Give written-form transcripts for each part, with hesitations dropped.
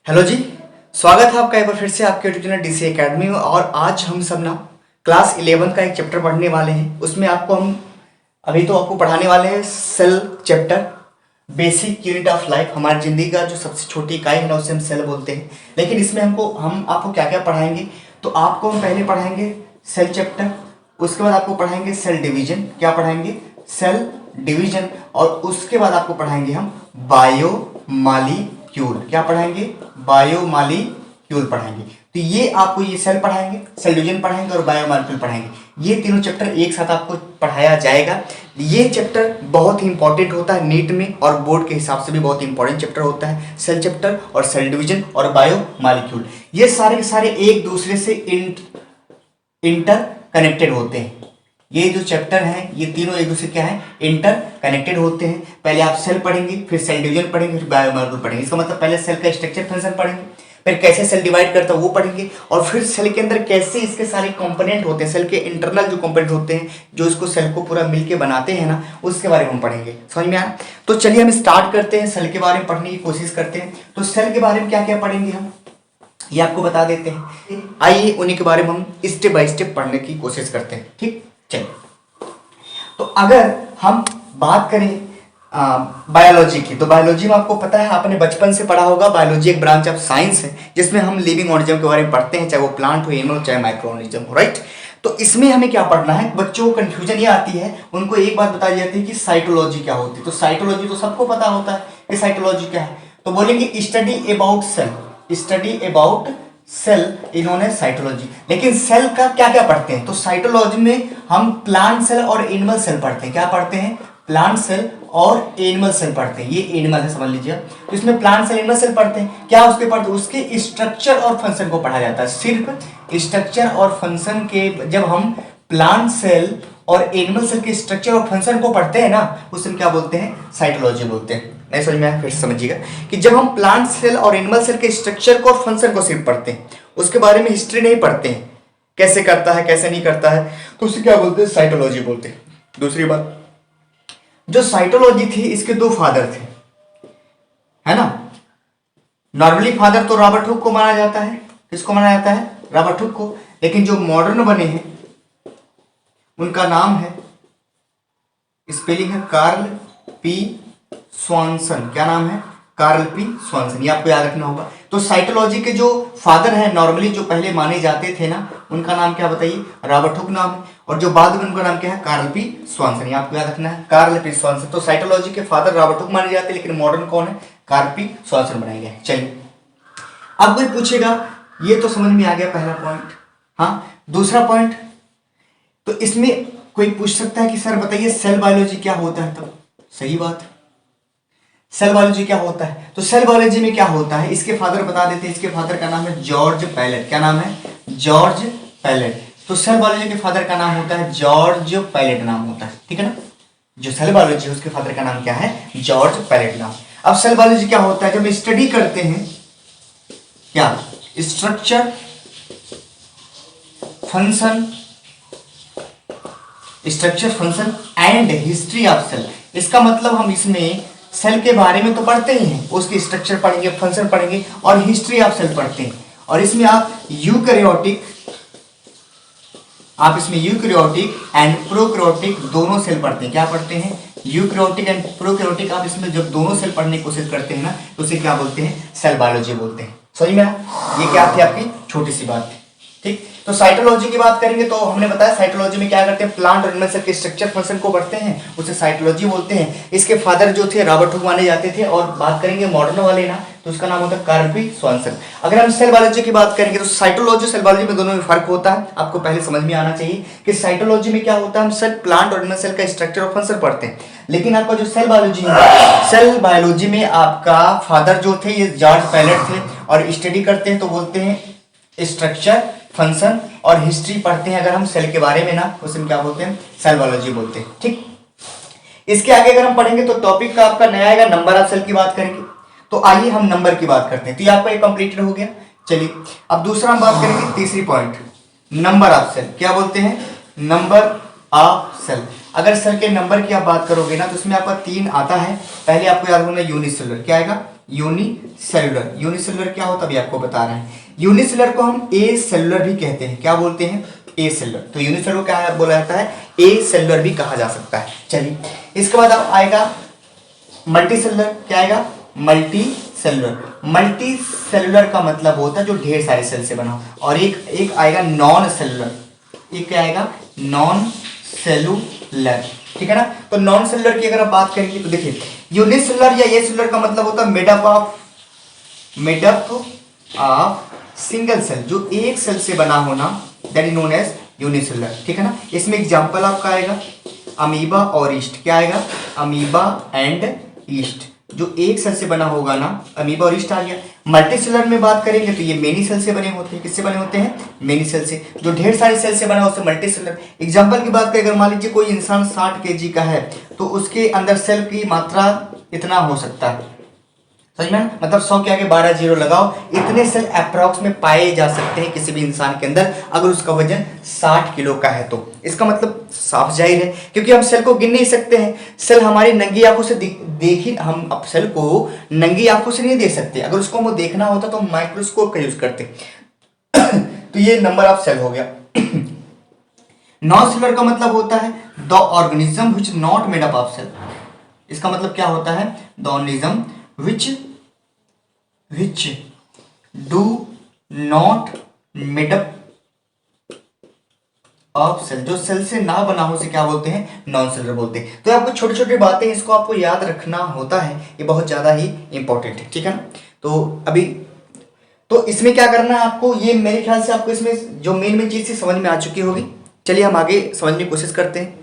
Hello जी। स्वागत है आपका एक बार फिर से आपके यूट्यूब चैनल डीसी एकेडमी में। और आज हम सब ना क्लास 11 का एक चैप्टर पढ़ने वाले हैं। उसमें आपको हम अभी तो आपको पढ़ाने वाले हैं cell chapter, basic unit of life. हमारी ज़िंदगी का जो सबसे छोटी इकाई है ना उसे हम सेल बोलते हैं। लेकिन इसमें हम आपको क्या क्या पढ़ाएंगे, तो आपको हम पहले पढ़ाएंगे सेल चैप्टर, उसके बाद आपको पढ़ाएंगे सेल डिवीजन। क्या पढ़ाएंगे? Cell division. और उसके बाद आपको पढ़ाएंगे हम बायोमॉलिक्यूल। क्या पढ़ाएंगे? बायोमॉलिक्यूल पढ़ाएंगे। तो ये आपको ये सेल पढ़ाएंगे, सेल डिवीजन पढ़ाएंगे और बायोमॉलिक्यूल पढ़ाएंगे। ये तीनों चैप्टर एक साथ आपको पढ़ाया जाएगा। ये चैप्टर बहुत ही इंपॉर्टेंट होता है नीट में, और बोर्ड के हिसाब से भी बहुत इंपॉर्टेंट चैप्टर होता है सेल चैप्टर और सेल डिवीजन और बायोमॉलिक्यूल। ये सारे के सारे एक दूसरे से इंटर कनेक्टेड होते हैं। ये जो चैप्टर हैं ये तीनों एक दूसरे क्या है? इंटर कनेक्टेड होते हैं। पहले आप सेल पढ़ेंगे, फिर सेल डिवीजन पढ़ेंगे, फिर बायोमॉलिक्यूल पढ़ेंगे। इसका मतलब पहले सेल का स्ट्रक्चर फंक्शन पढ़ेंगे, फिर कैसे सेल डिवाइड करता है वो पढ़ेंगे, और फिर सेल के अंदर कैसे इसके सारे कंपोनेंट होते हैं, सेल के इंटरनल जो कंपोनेंट होते हैं जो इसको सेल को पूरा मिलके बनाते हैं ना, उसके बारे में हम पढ़ेंगे। समझ में आया? तो चलिए हम स्टार्ट करते हैं, सेल के बारे में पढ़ने की कोशिश करते हैं। तो सेल के बारे में क्या क्या पढ़ेंगे हम ये आपको बता देते हैं। आइए उन्हीं के बारे में हम स्टेप बाय स्टेप पढ़ने की कोशिश करते हैं। ठीक, चलिए। तो अगर हम बात करें बायोलॉजी की, तो बायोलॉजी में आपको पता है, आपने बचपन से पढ़ा होगा। बायोलॉजी एक ब्रांच ऑफ साइंस है जिसमें हम लिविंग ऑर्गेनिज्म के बारे में पढ़ते हैं, चाहे वो प्लांट हो, एनिमल हो, चाहे माइक्रो ऑर्गेनिज्म हो। राइट? तो इसमें हमें क्या पढ़ना है? बच्चों को कंफ्यूजन ये आती है, उनको एक बात बताई जाती है कि साइटोलॉजी क्या होती है। तो साइटोलॉजी तो सबको पता होता है कि साइटोलॉजी क्या है। तो बोलेंगे study about cell, study about cell इन्होंने साइटोलॉजी। लेकिन सेल का क्या क्या पढ़ते हैं? तो साइटोलॉजी में हम प्लांट सेल और एनिमल सेल पढ़ते हैं। क्या पढ़ते हैं? प्लांट सेल और एनिमल सेल पढ़ते हैं। ये एनिमल है, समझ लीजिए। तो इसमें प्लांट सेल, एनिमल सेल पढ़ते हैं। क्या उसके पढ़ते हैं? उसके स्ट्रक्चर और फंक्शन को पढ़ा जाता है। सिर्फ स्ट्रक्चर और फंक्शन के, जब हम प्लांट सेल और एनिमल सेल के स्ट्रक्चर और फंक्शन को पढ़ते हैं ना, उसे क्या बोलते हैं? साइटोलॉजी बोलते हैं। नहीं समझ में आया? फिर समझिएगा कि जब हम प्लांट सेल और एनिमल सेल के स्ट्रक्चर को और फंक्शन को सिर्फ पढ़ते हैं, उसके बारे में हिस्ट्री नहीं पढ़ते हैं, कैसे करता है कैसे नहीं करता है, तो उसे क्या बोलते हैं? साइटोलॉजी बोलते हैं। दूसरी बात, जो साइटोलॉजी थी इसके दो फादर थे, है ना। नॉर्मली फादर तो रॉबर्ट हुक को माना जाता है। किसको माना जाता है? रॉबर्ट हुक को। लेकिन जो मॉडर्न बने हैं उनका नाम है, स्पेलिंग है कार्ल पी स्वानसन। क्या नाम है? Carl P Swanson. ये आपको याद रखना होगा। तो साइटोलॉजी के जो फादर हैं, नॉर्मली जो पहले माने जाते थे ना, उनका नाम क्या बताइए? रॉबर्ट हुक नाम है। और जो बाद में उनका नाम क्या है? Carl P Swanson. ये आपको याद रखना है, कार्ल पी स्वानसन। तो साइटोलॉजी के फादर रॉबर्ट हुक माने जाते हैं, लेकिन मॉडर्न कौन है? कार्ल पी स्वानसन बनाए गए। चलिए, अब कोई पूछेगा, ये तो समझ में आ गया पहला पॉइंट। हाँ, दूसरा पॉइंट, तो इसमें कोई पूछ सकता है कि सर बताइए सेल बायोलॉजी क्या होता है? तो सही बात है, सेल बायोलॉजी क्या होता है? तो सेल बायोलॉजी में क्या होता है इसके फादर बता देते हैं। इसके फादर का नाम है जॉर्ज पैलेट। क्या नाम है? George Palade. तो सेल बायोलॉजी के फादर का नाम होता है जॉर्ज पैलेट नाम होता है। ठीक है ना। जो सेल बायोलॉजी है उसके फादर का नाम क्या है? जॉर्ज पैलेट नाम। अब सेल बायोलॉजी क्या होता है? जब स्टडी करते हैं क्या? Structure, function, structure, function and history of cell. इसका मतलब हम इसमें सेल के बारे में तो पढ़ते ही हैं, उसकी स्ट्रक्चर पढ़ेंगे, फंक्शन पढ़ेंगे और हिस्ट्री ऑफ सेल पढ़ते हैं। और इसमें आप यूकैरियोटिक एंड प्रोकैरियोटिक दोनों सेल पढ़ते हैं। क्या पढ़ते हैं? Eukaryotic and prokaryotic. आप इसमें जब दोनों सेल पढ़ने की कोशिश करते हैं ना, तो उसे क्या बोलते हैं? सेल बायोलॉजी बोलते हैं। समझ में आया? ये क्या थी आपकी छोटी सी बात थी। ठीक, तो साइटोलॉजी की बात करेंगे तो हमने बताया साइटोलॉजी में क्या करते हैं? प्लांट और एनिमल सेल के स्ट्रक्चर फंक्शन को पढ़ते हैं, उसे साइटोलॉजी बोलते हैं। इसके फादर जो थे रॉबर्ट हुक माने जाते थे। और बात करेंगे मॉडर्न वाले ना, तो उसका नाम होता है कार्ल पी स्वानसन। अगर हम सेल बायोलॉजी की बात करेंगे तो साइटोलॉजी सेल बायोलॉजी में दोनों में फर्क होता है। आपको पहले समझ में आना चाहिए कि साइटोलॉजी में क्या होता है, हम सेल, प्लांट और एनिमल सेल का स्ट्रक्चर और फंक्शन पढ़ते हैं। लेकिन आपका जो सेल बायोलॉजी है, सेल बायोलॉजी में आपका फादर जो थे ये जॉर्ज पैलेट थे। और स्टडी करते हैं तो बोलते हैं स्ट्रक्चर, फंक्शन और हिस्ट्री पढ़ते हैं। अगर हम सेल के बारे में ना, उसे क्या बोलते हैं? सेल बायोलॉजी बोलते हैं। ठीक, इसके आगे अगर हम पढ़ेंगे तो टॉपिक का आपका नया आएगा, नंबर ऑफ सेल की बात करेंगे। तो आइए हम नंबर की बात करते हैं। तो ये आपका कंप्लीटेड हो गया। चलिए, अब दूसरा हम बात करेंगे, तीसरी पॉइंट, नंबर ऑफ सेल। क्या बोलते हैं? Number of cell. अगर सेल के नंबर की आप बात करोगे ना, तो उसमें आपका 3 आता है। पहले आपको याद होना यूनिसेलुलर। क्या आएगा? यूनिसेलुलर। यूनिसेलुलर क्या होता है अभी आपको बता रहे हैं। यूनिसेलुलर को हम ए सेलुलर भी कहते हैं। क्या बोलते हैं? ए सेलुलर। तो यूनिसेलुलर क्या है बोला जाता है? ए सेलुलर भी कहा जा सकता है। चलिए इसके बाद अब आएगा मल्टी सेलुलर। क्या आएगा? Multi cellular. मल्टी सेलुलर का मतलब होता है जो ढेर सारे सेल से बना हो। और एक आएगा नॉन सेलुलर। एक क्या आएगा? Non cellular. ठीक है ना। तो नॉन सेलुलर की अगर आप बात करेंगे तो देखिए यूनिसेलुलर या ए सेलुलर का मतलब होता है मेडअप ऑफ सिंगल सेल, जो एक सेल से बना होना, that is known as unicellular. ठीक है ना। इसमें एग्जांपल आपका आएगा अमीबा और ईस्ट। क्या आएगा? अमीबा एंड ईस्ट, जो एक सेल से बना होगा ना, अमीबा और ईस्ट आ गया। मल्टी सेलुलर में बात करेंगे तो ये मेनी सेल से बने होते हैं। किससे बने होते हैं? मेनी सेल से। जो ढेर सारे सेल से बना है उसे मल्टी सेलुलर। एग्जांपल की बात करें, अगर मान लीजिए कोई इंसान 60 kg का है तो उसके अंदर सेल की मात्रा इतना हो सकता है। समझ में? मतलब 100 के आगे 12 जीरो लगाओ, इतने सेल अप्रॉक्स में पाए जा सकते हैं किसी भी इंसान के अंदर, अगर उसका वजन 60 किलो का है तो। इसका मतलब साफ जाहिर है, क्योंकि हम सेल को गिन नहीं सकते हैं। सेल हमारी नंगी आंखों से देखी, हम अब सेल को नंगी आंखों से नहीं देख सकते। अगर उसको हमें देखना होता तो माइक्रोस्कोप का यूज करते। तो ये नंबर ऑफ सेल हो गया। नॉन सेलुलर का मतलब होता है the organism which not made up of cell. इसका मतलब क्या होता है? The organism which do not made up of cell, जो सेल से ना बना हो उसे क्या बोलते हैं? नॉन सेलुलर बोलते हैं। तो आपको छोटी छोटी बातें इसको आपको याद रखना होता है, ये बहुत ज्यादा ही इंपॉर्टेंट है। ठीक है ना। तो अभी तो इसमें क्या करना है आपको, ये मेरे ख्याल से आपको इसमें जो मेन चीज थी समझ में आ चुकी होगी। चलिए हम आगे समझने की कोशिश करते हैं।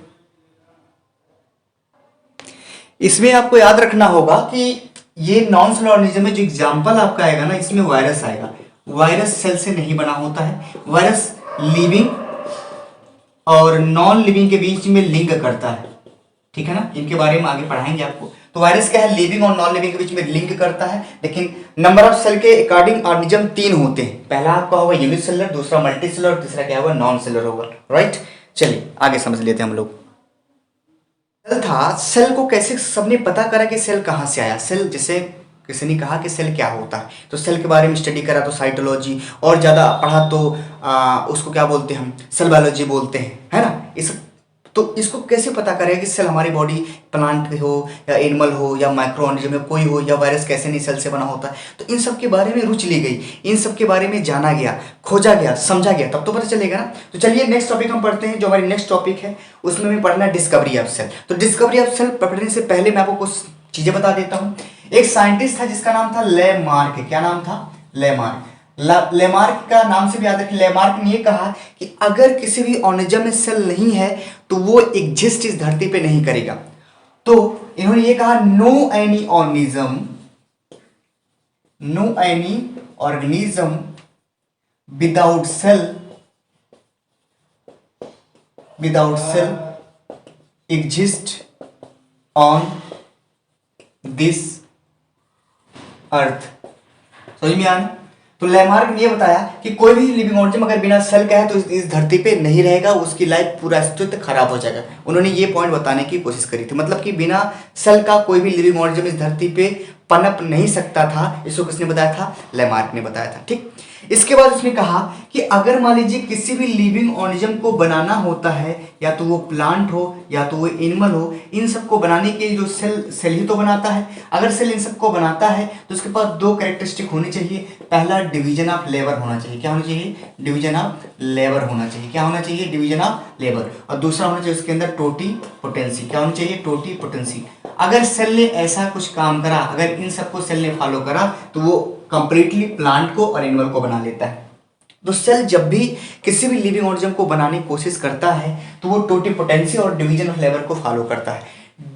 इसमें आपको याद रखना होगा कि ये नॉन सेलुलर ऑर्गेनिज्म में जो एग्जांपल आपका आएगा ना, इसमें वायरस आएगा। वायरस सेल से नहीं बना होता है। वायरस लिविंग और नॉन लिविंग के बीच में लिंक करता है। ठीक है ना। इनके बारे में आगे पढ़ाएंगे आपको। तो वायरस क्या है? लिविंग और नॉन लिविंग के बीच में लिंक करता है। लेकिन नंबर ऑफ सेल के अकॉर्डिंग ऑर्गेनिज्म 3 होते हैं। पहला आपका होगा यूनिसेलुलर, दूसरा मल्टी सेलुलर, तीसरा क्या होगा? नॉन सेलुलर होगा। राइट। चलिए आगे समझ लेते हैं हम लोग। सेल था, सेल को कैसे सबने पता करा कि सेल कहाँ से आया। सेल, जैसे किसी ने कहा कि सेल क्या होता है तो सेल के बारे में स्टडी करा तो साइटोलॉजी, और ज़्यादा पढ़ा तो उसको क्या बोलते हैं हम? सेल बायोलॉजी बोलते हैं, है ना। तो इसको कैसे पता करें कि सेल हमारी बॉडी, प्लांट हो या एनिमल हो या माइक्रो ऑर्गेनिज्म में कोई हो, या वायरस कैसे नहीं सेल से बना होता है। तो इन सब के बारे में रुचि ली गई, इन सब के बारे में जाना गया, खोजा गया, समझा गया, तब तो पता चलेगा ना। तो चलिए नेक्स्ट टॉपिक हम पढ़ते हैं। जो हमारी नेक्स्ट टॉपिक है उसमें हमें पढ़ना है डिस्कवरी ऑफ सेल। तो डिस्कवरी ऑफ सेल पढ़ने से पहले मैं आपको कुछ चीजें बता देता हूँ। एक साइंटिस्ट था जिसका नाम था लेमार्क। क्या नाम था? लेमार्क। लेमार्क का नाम से भी याद रखिए। लेमार्क ने यह कहा कि अगर किसी भी ऑर्गेनिज्म में सेल नहीं है तो वो एग्जिस्ट इस धरती पे नहीं करेगा। तो इन्होंने ये कहा no any organism without cell exist on this earth. समझ में आना। तो लेमार्क ने यह बताया कि कोई भी लिविंग ऑर्गेनिज्म अगर बिना सेल का है तो इस धरती पे नहीं रहेगा, उसकी लाइफ पूरा अस्तित्व खराब हो जाएगा। उन्होंने ये पॉइंट बताने की कोशिश करी थी, मतलब कि बिना सेल का कोई भी लिविंग ऑर्गेनिज्म इस धरती पे पनप नहीं सकता था। इसको किसने बताया था? लेमार्क ने बताया था। ठीक। इसके बाद उसने कहा कि अगर मान लीजिए किसी भी लिविंग ऑर्गेनिज्म को बनाना होता है, या तो वो प्लांट हो या तो वो एनिमल हो, इन सबको बनाने के लिए जो सेल ही तो बनाता है। अगर सेल इन सबको बनाता है तो उसके पास 2 कैरेक्टरिस्टिक होनी चाहिए। पहला डिवीजन ऑफ लेबर होना चाहिए। क्या होना चाहिए? डिवीजन ऑफ लेबर होना चाहिए। क्या होना चाहिए? Division of labour. और दूसरा होना चाहिए उसके अंदर टोटीपोटेंसी। क्या होना चाहिए? टोटीपोटेंसी। अगर सेल ने ऐसा कुछ काम करा, अगर इन सबको सेल ने फॉलो करा तो वो कंप्लीटली प्लांट को और एनिमल को बना लेता है। तो सेल जब भी किसी भी लिविंग ऑर्गेनिज्म को बनाने की कोशिश करता है तो वो टोटीपोटेंसी और डिवीजन ऑफ लेबर को फॉलो करता है।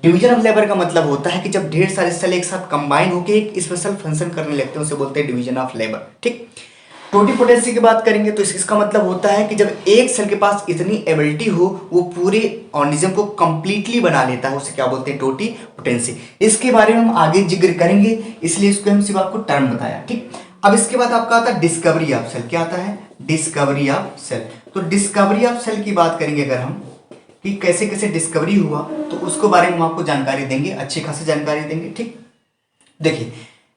डिवीजन ऑफ लेबर का मतलब होता है कि जब ढेर सारे सेल एक साथ कंबाइन होकर एक स्पेशल फंक्शन करने लगते हैं उसे बोलते हैं डिवीजन ऑफ लेबर। ठीक। टोटीपोटेंसी की बात करेंगे तो इसका मतलब होता है कि जब एक सेल के पास इतनी एबिलिटी हो वो पूरे ऑर्गेनिज्म को कंप्लीटली बना लेता है, उसे क्या बोलते हैं? टोटीपोटेंसी। इसके बारे में हम आगे जिक्र करेंगे, इसलिए इसको हम सिर्फ आपको टर्म बताया। ठीक। अब इसके बाद आपका आता है डिस्कवरी ऑफ सेल। क्या आता है? Discovery of cell. तो डिस्कवरी ऑफ सेल की बात करेंगे अगर हम कि कैसे कैसे डिस्कवरी हुआ तो उसको बारे में हम आपको जानकारी देंगे, अच्छी खासी जानकारी देंगे। ठीक। देखिए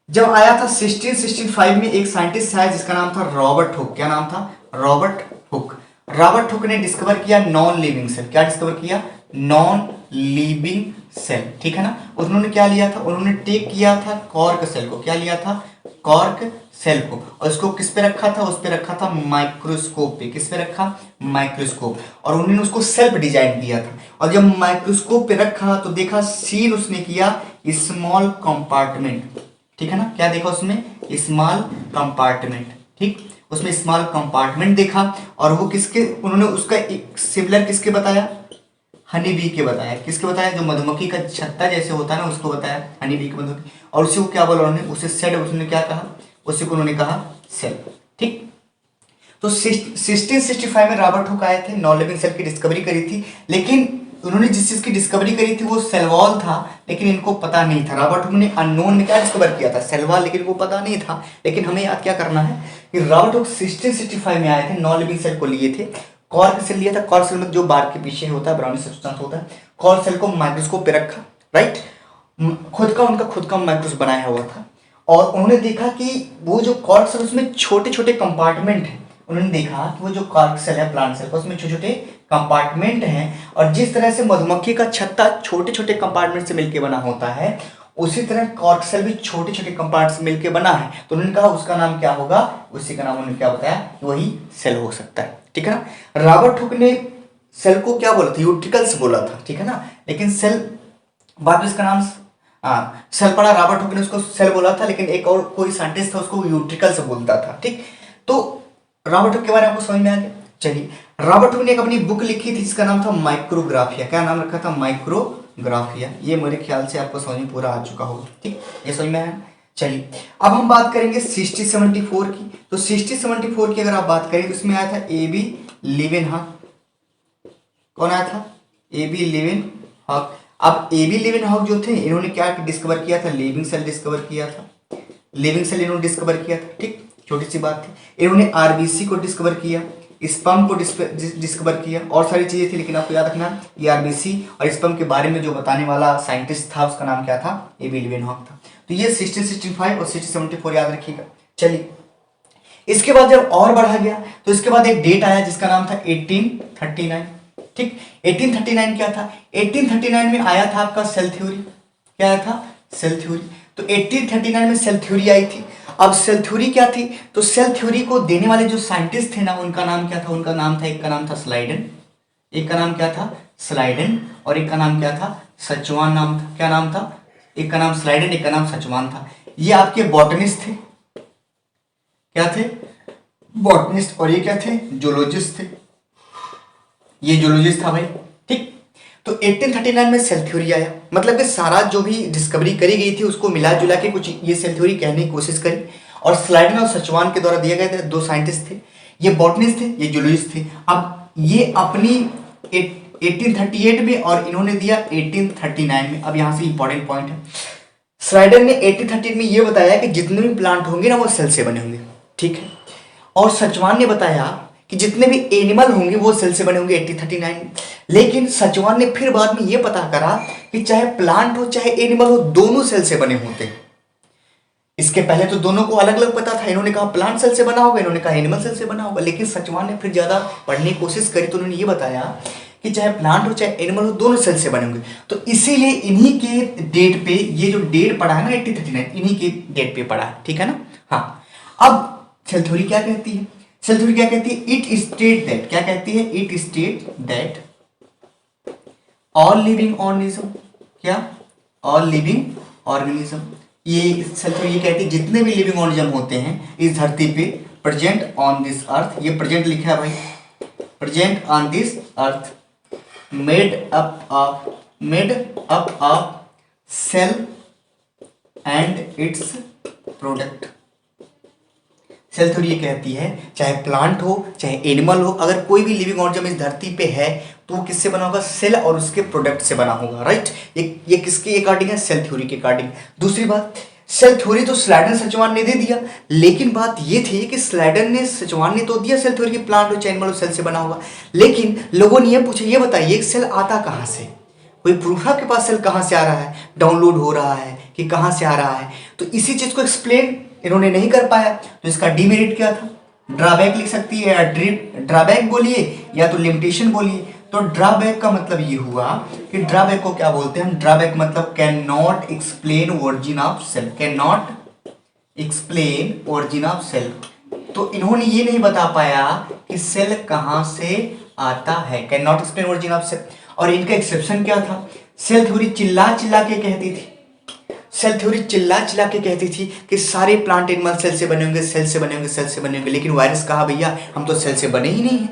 जब आया था 1665 में एक साइंटिस्ट आया जिसका नाम था रॉबर्ट हुक। क्या नाम था? Robert Hooke. रॉबर्ट हुक ने डिस्कवर किया नॉन लिविंग सेल। क्या डिस्कवर किया? नॉन लिविंग सेल, ठीक है ना। उन्होंने क्या लिया था? उन्होंने टेक किया था कॉर्क सेल को। क्या लिया था? कॉर्क सेल को। और उसको किस पे रखा था? उस पे रखा था माइक्रोस्कोप पे। किस पे रखा? माइक्रोस्कोप। और उन्होंने उसको सेल्फ डिजाइन किया था। और जब माइक्रोस्कोप पे रखा तो देखा, सीन उसने किया स्मॉल कंपार्टमेंट, ठीक है ना। क्या देखा उसमें? स्मॉल कंपार्टमेंट, ठीक। उसमें स्मॉल कंपार्टमेंट देखा। और वो किसके, उन्होंने उसका एक सिमिलर किसके बताया? हनी बी के बताया। किसके बताया? जो मधुमक्खी का छत्ता जैसे होता है ना, उसको बताया, हनी बी के मधुमक्खी। और उसी को क्या बोला उन्होंने? उसे सेल, उसने क्या कहा? उसी को उन्होंने कहा सेल, ठीक। तो 1665 में रॉबर्ट हुक आए थे, नॉन लिविंग सेल की डिस्कवरी करी थी। लेकिन उन्होंने जिस चीज की डिस्कवरी करी थी वो सेल वॉल था, लेकिन इनको पता नहीं था। रॉबर्ट हुक ने अननोन में क्या डिस्कवर किया था? सेल वॉल, लेकिन इनको पता नहीं था। लेकिन हमें याद क्या करना है कि रॉबर्ट हुक 1665 में आए थे, नॉन लिविंग सेल को लिए थे। कॉर्क सेल लिया था। कॉर्क सेल में जो बार के पीछे होता है ब्राउनिश सब्सटेंस होता है। कॉर्क सेल को माइक्रोस्कोप पे रखा, राइट। उनका खुद का माइक्रोस्कोप बनाया हुआ था। और उन्होंने देखा कि वो जो कॉर्क सेल उसमें छोटे छोटे कंपार्टमेंट हैं। उन्होंने देखा कि वो जो कॉर्क सेल है प्लांट सेल का, उसमें छोटे छोटे कंपार्टमेंट हैं। और जिस तरह से मधुमक्खी का छत्ता छोटे छोटे कंपार्टमेंट से मिलकर बना होता है, उसी तरह कॉर्क सेल भी छोटे छोटे कंपार्ट से मिलकर बना है। तो उन्होंने कहा उसका नाम क्या होगा? उसी का नाम उन्होंने क्या बताया? वही सेल हो सकता है, ठीक है ना। रॉबर्ट हुक ने सेल को क्या बोला था? यूट्रिकल्स बोला था, ठीक है ना। लेकिन सेल, बाद में इसका नाम सेल पड़ा, रॉबर्ट हुक ने उसको सेल बोला था, लेकिन एक और कोई साइंटिस्ट था उसको यूट्रिकल से बोलता था, ठीक। तो रॉबर्ट हुक के बारे में आपको समझ में आ गया। चलिए, रॉबर्ट हुक ने एक अपनी बुक लिखी थी जिसका नाम था माइक्रोग्राफिया। क्या नाम रखा था? माइक्रोग्राफिया। ये मेरे ख्याल से आपको समझ में पूरा आ चुका होगा, ठीक। ये समझ में आया। चलिए, अब हम बात करेंगे 1674 की। तो 1674 की अगर आप बात करें तो इसमें आया था ए.बी. लिवेनहॉक। कौन आया था? ए.बी. लिवेनहॉक। अब ए.बी. लिवेनहॉक जो थे, इन्होंने क्या डिस्कवर किया था? लिविंग सेल डिस्कवर किया था। लिविंग सेल इन्होंने डिस्कवर किया था, ठीक। छोटी सी बात थी। इन्होंने आरबीसी को डिस्कवर किया, स्पर्म को डिस्कवर किया, और सारी चीजें थी। लेकिन आपको याद रखना, ये आरबीसी और स्पर्म के बारे में जो बताने वाला साइंटिस्ट था उसका नाम क्या था? ए.बी. लिवेनहॉक था। तो ये 1665 और 1674 याद रखिएगा। चलिए, इसके बाद जब और बढ़ा गया तो इसके बाद एक डेट आया जिसका नाम था 1839, ठीक। 1839 क्या था? 1839 में आया था आपका सेल थ्योरी। क्या आया था? Cell theory. तो 1839 में सेल थ्योरी आई थी। अब सेल थ्योरी क्या थी? तो सेल थ्योरी को देने वाले जो साइंटिस्ट थे ना, उनका नाम क्या था? उनका नाम था, एक का नाम था स्लाइडन, एक का नाम क्या था? स्लाइडन, और एक का नाम क्या था? सचवान नाम था। क्या नाम था? एक का नाम स्लाइडन, एक का नाम सचवान था। ये आपके बॉटनिस्ट थे। क्या थे? बॉटनिस्ट। और ये क्या थे? जूलॉजिस्ट थे। ये जूलॉजिस्ट था भाई, ठीक। तो 1839 में सेल थ्योरी आया। मतलब कि सारा जो भी डिस्कवरी करी गई थी उसको मिला जुला के कुछ ये सेल थ्योरी कहने की कोशिश करी। और स्लाइडन और सचवान के द्वारा दिए गए थे। दो साइंटिस्ट थे, ये बॉटनिस्ट थे, ये जूलॉजिस्ट थे। अब ये अपनी 1838 में और इन्होंने दिया 1839 में। अब यहाँ से इंपॉर्टेंट पॉइंट है, स्लाइडन ने 1838 में ये बताया कि जितने भी प्लांट होंगे ना वो सेल से बने होंगे, ठीक है। और सचवान ने बताया कि जितने भी एनिमल होंगे वो सेल से बने होंगे 1839 में। लेकिन सचवान ने फिर बाद में ये पता करा कि चाहे प्लांट हो चाहे एनिमल हो, दोनों सेल से बने होते हैं। इसके पहले तो दोनों को अलग अलग पता था। इन्होंने कहा प्लांट सेल से बना होगा, इन्होंने कहा एनिमल सेल से बना होगा। लेकिन सचवान ने फिर ज्यादा पढ़ने की कोशिश करी तो उन्होंने ये बताया कि चाहे प्लांट हो चाहे एनिमल हो, दोनों सेल से बने होंगे। तो इसीलिए इन्हीं के डेट पे, ये जो डेट पड़ा है ना 1839, इन्हीं के डेट पे पड़ा है, ठीक है ना। हाँ, अब सेल थ्योरी क्या कहती है? सेल थ्योरी क्या कहती है? इट स्टेट दैट, क्या कहती है? It state that all living organism, क्या? All living organism. ये सेल थ्योरी ये कहती है जितने भी लिविंग ऑर्गेनिज्म होते हैं इस धरती पे, प्रेजेंट ऑन दिस अर्थ, ये प्रेजेंट लिखा है भाई, present on this earth, made up of cell and its product. Cell theory ये कहती है चाहे प्लांट हो चाहे एनिमल हो, अगर कोई भी लिविंग ऑर्गेनिज्म इस धरती पे है तो वो किससे बना होगा? सेल और उसके प्रोडक्ट से बना होगा, राइट। ये किसके अकॉर्डिंग है? सेल थ्योरी के अकॉर्डिंग। दूसरी बात, सेल थ्योरी तो स्लाइडन सचवान ने दे दिया, लेकिन बात ये थी कि सचवान ने तो दिया सेल थ्योरी की प्लांट हो चाहे एनिमल हो सेल से बना होगा। लेकिन लोगों ने ये पूछा, ये बताइए सेल आता कहाँ से? कोई प्रूफ है आपके पास सेल कहाँ से आ रहा है, डाउनलोड हो रहा है कि कहाँ से आ रहा है? तो इसी चीज को एक्सप्लेन इन्होंने नहीं कर पाया, तो इसका डीमेरिट क्या था? ड्रॉबैक लिख सकती है, या ड्रॉबैक बोलिए या तो लिमिटेशन बोलिए। तो ड्रॉबैक का मतलब ये हुआ कि ड्रॉबैक को क्या बोलते हैं हम? ड्रॉबैक मतलब can not explain origin of cell, can not explain origin of cell. तो इन्होंने ये नहीं बता पाया कि सेल कहां से आता है, can not explain origin of cell. और इनका एक्सेप्शन क्या था? सेल थ्योरी चिल्ला चिल्ला के कहती थी, सेल थ्योरी चिल्ला चिल्ला के कहती थी कि सारे प्लांट एनिमल सेल से बने होंगे, सेल से बने होंगे, सेल से बने होंगे। लेकिन वायरस कहा भैया हम तो सेल से बने ही नहीं है,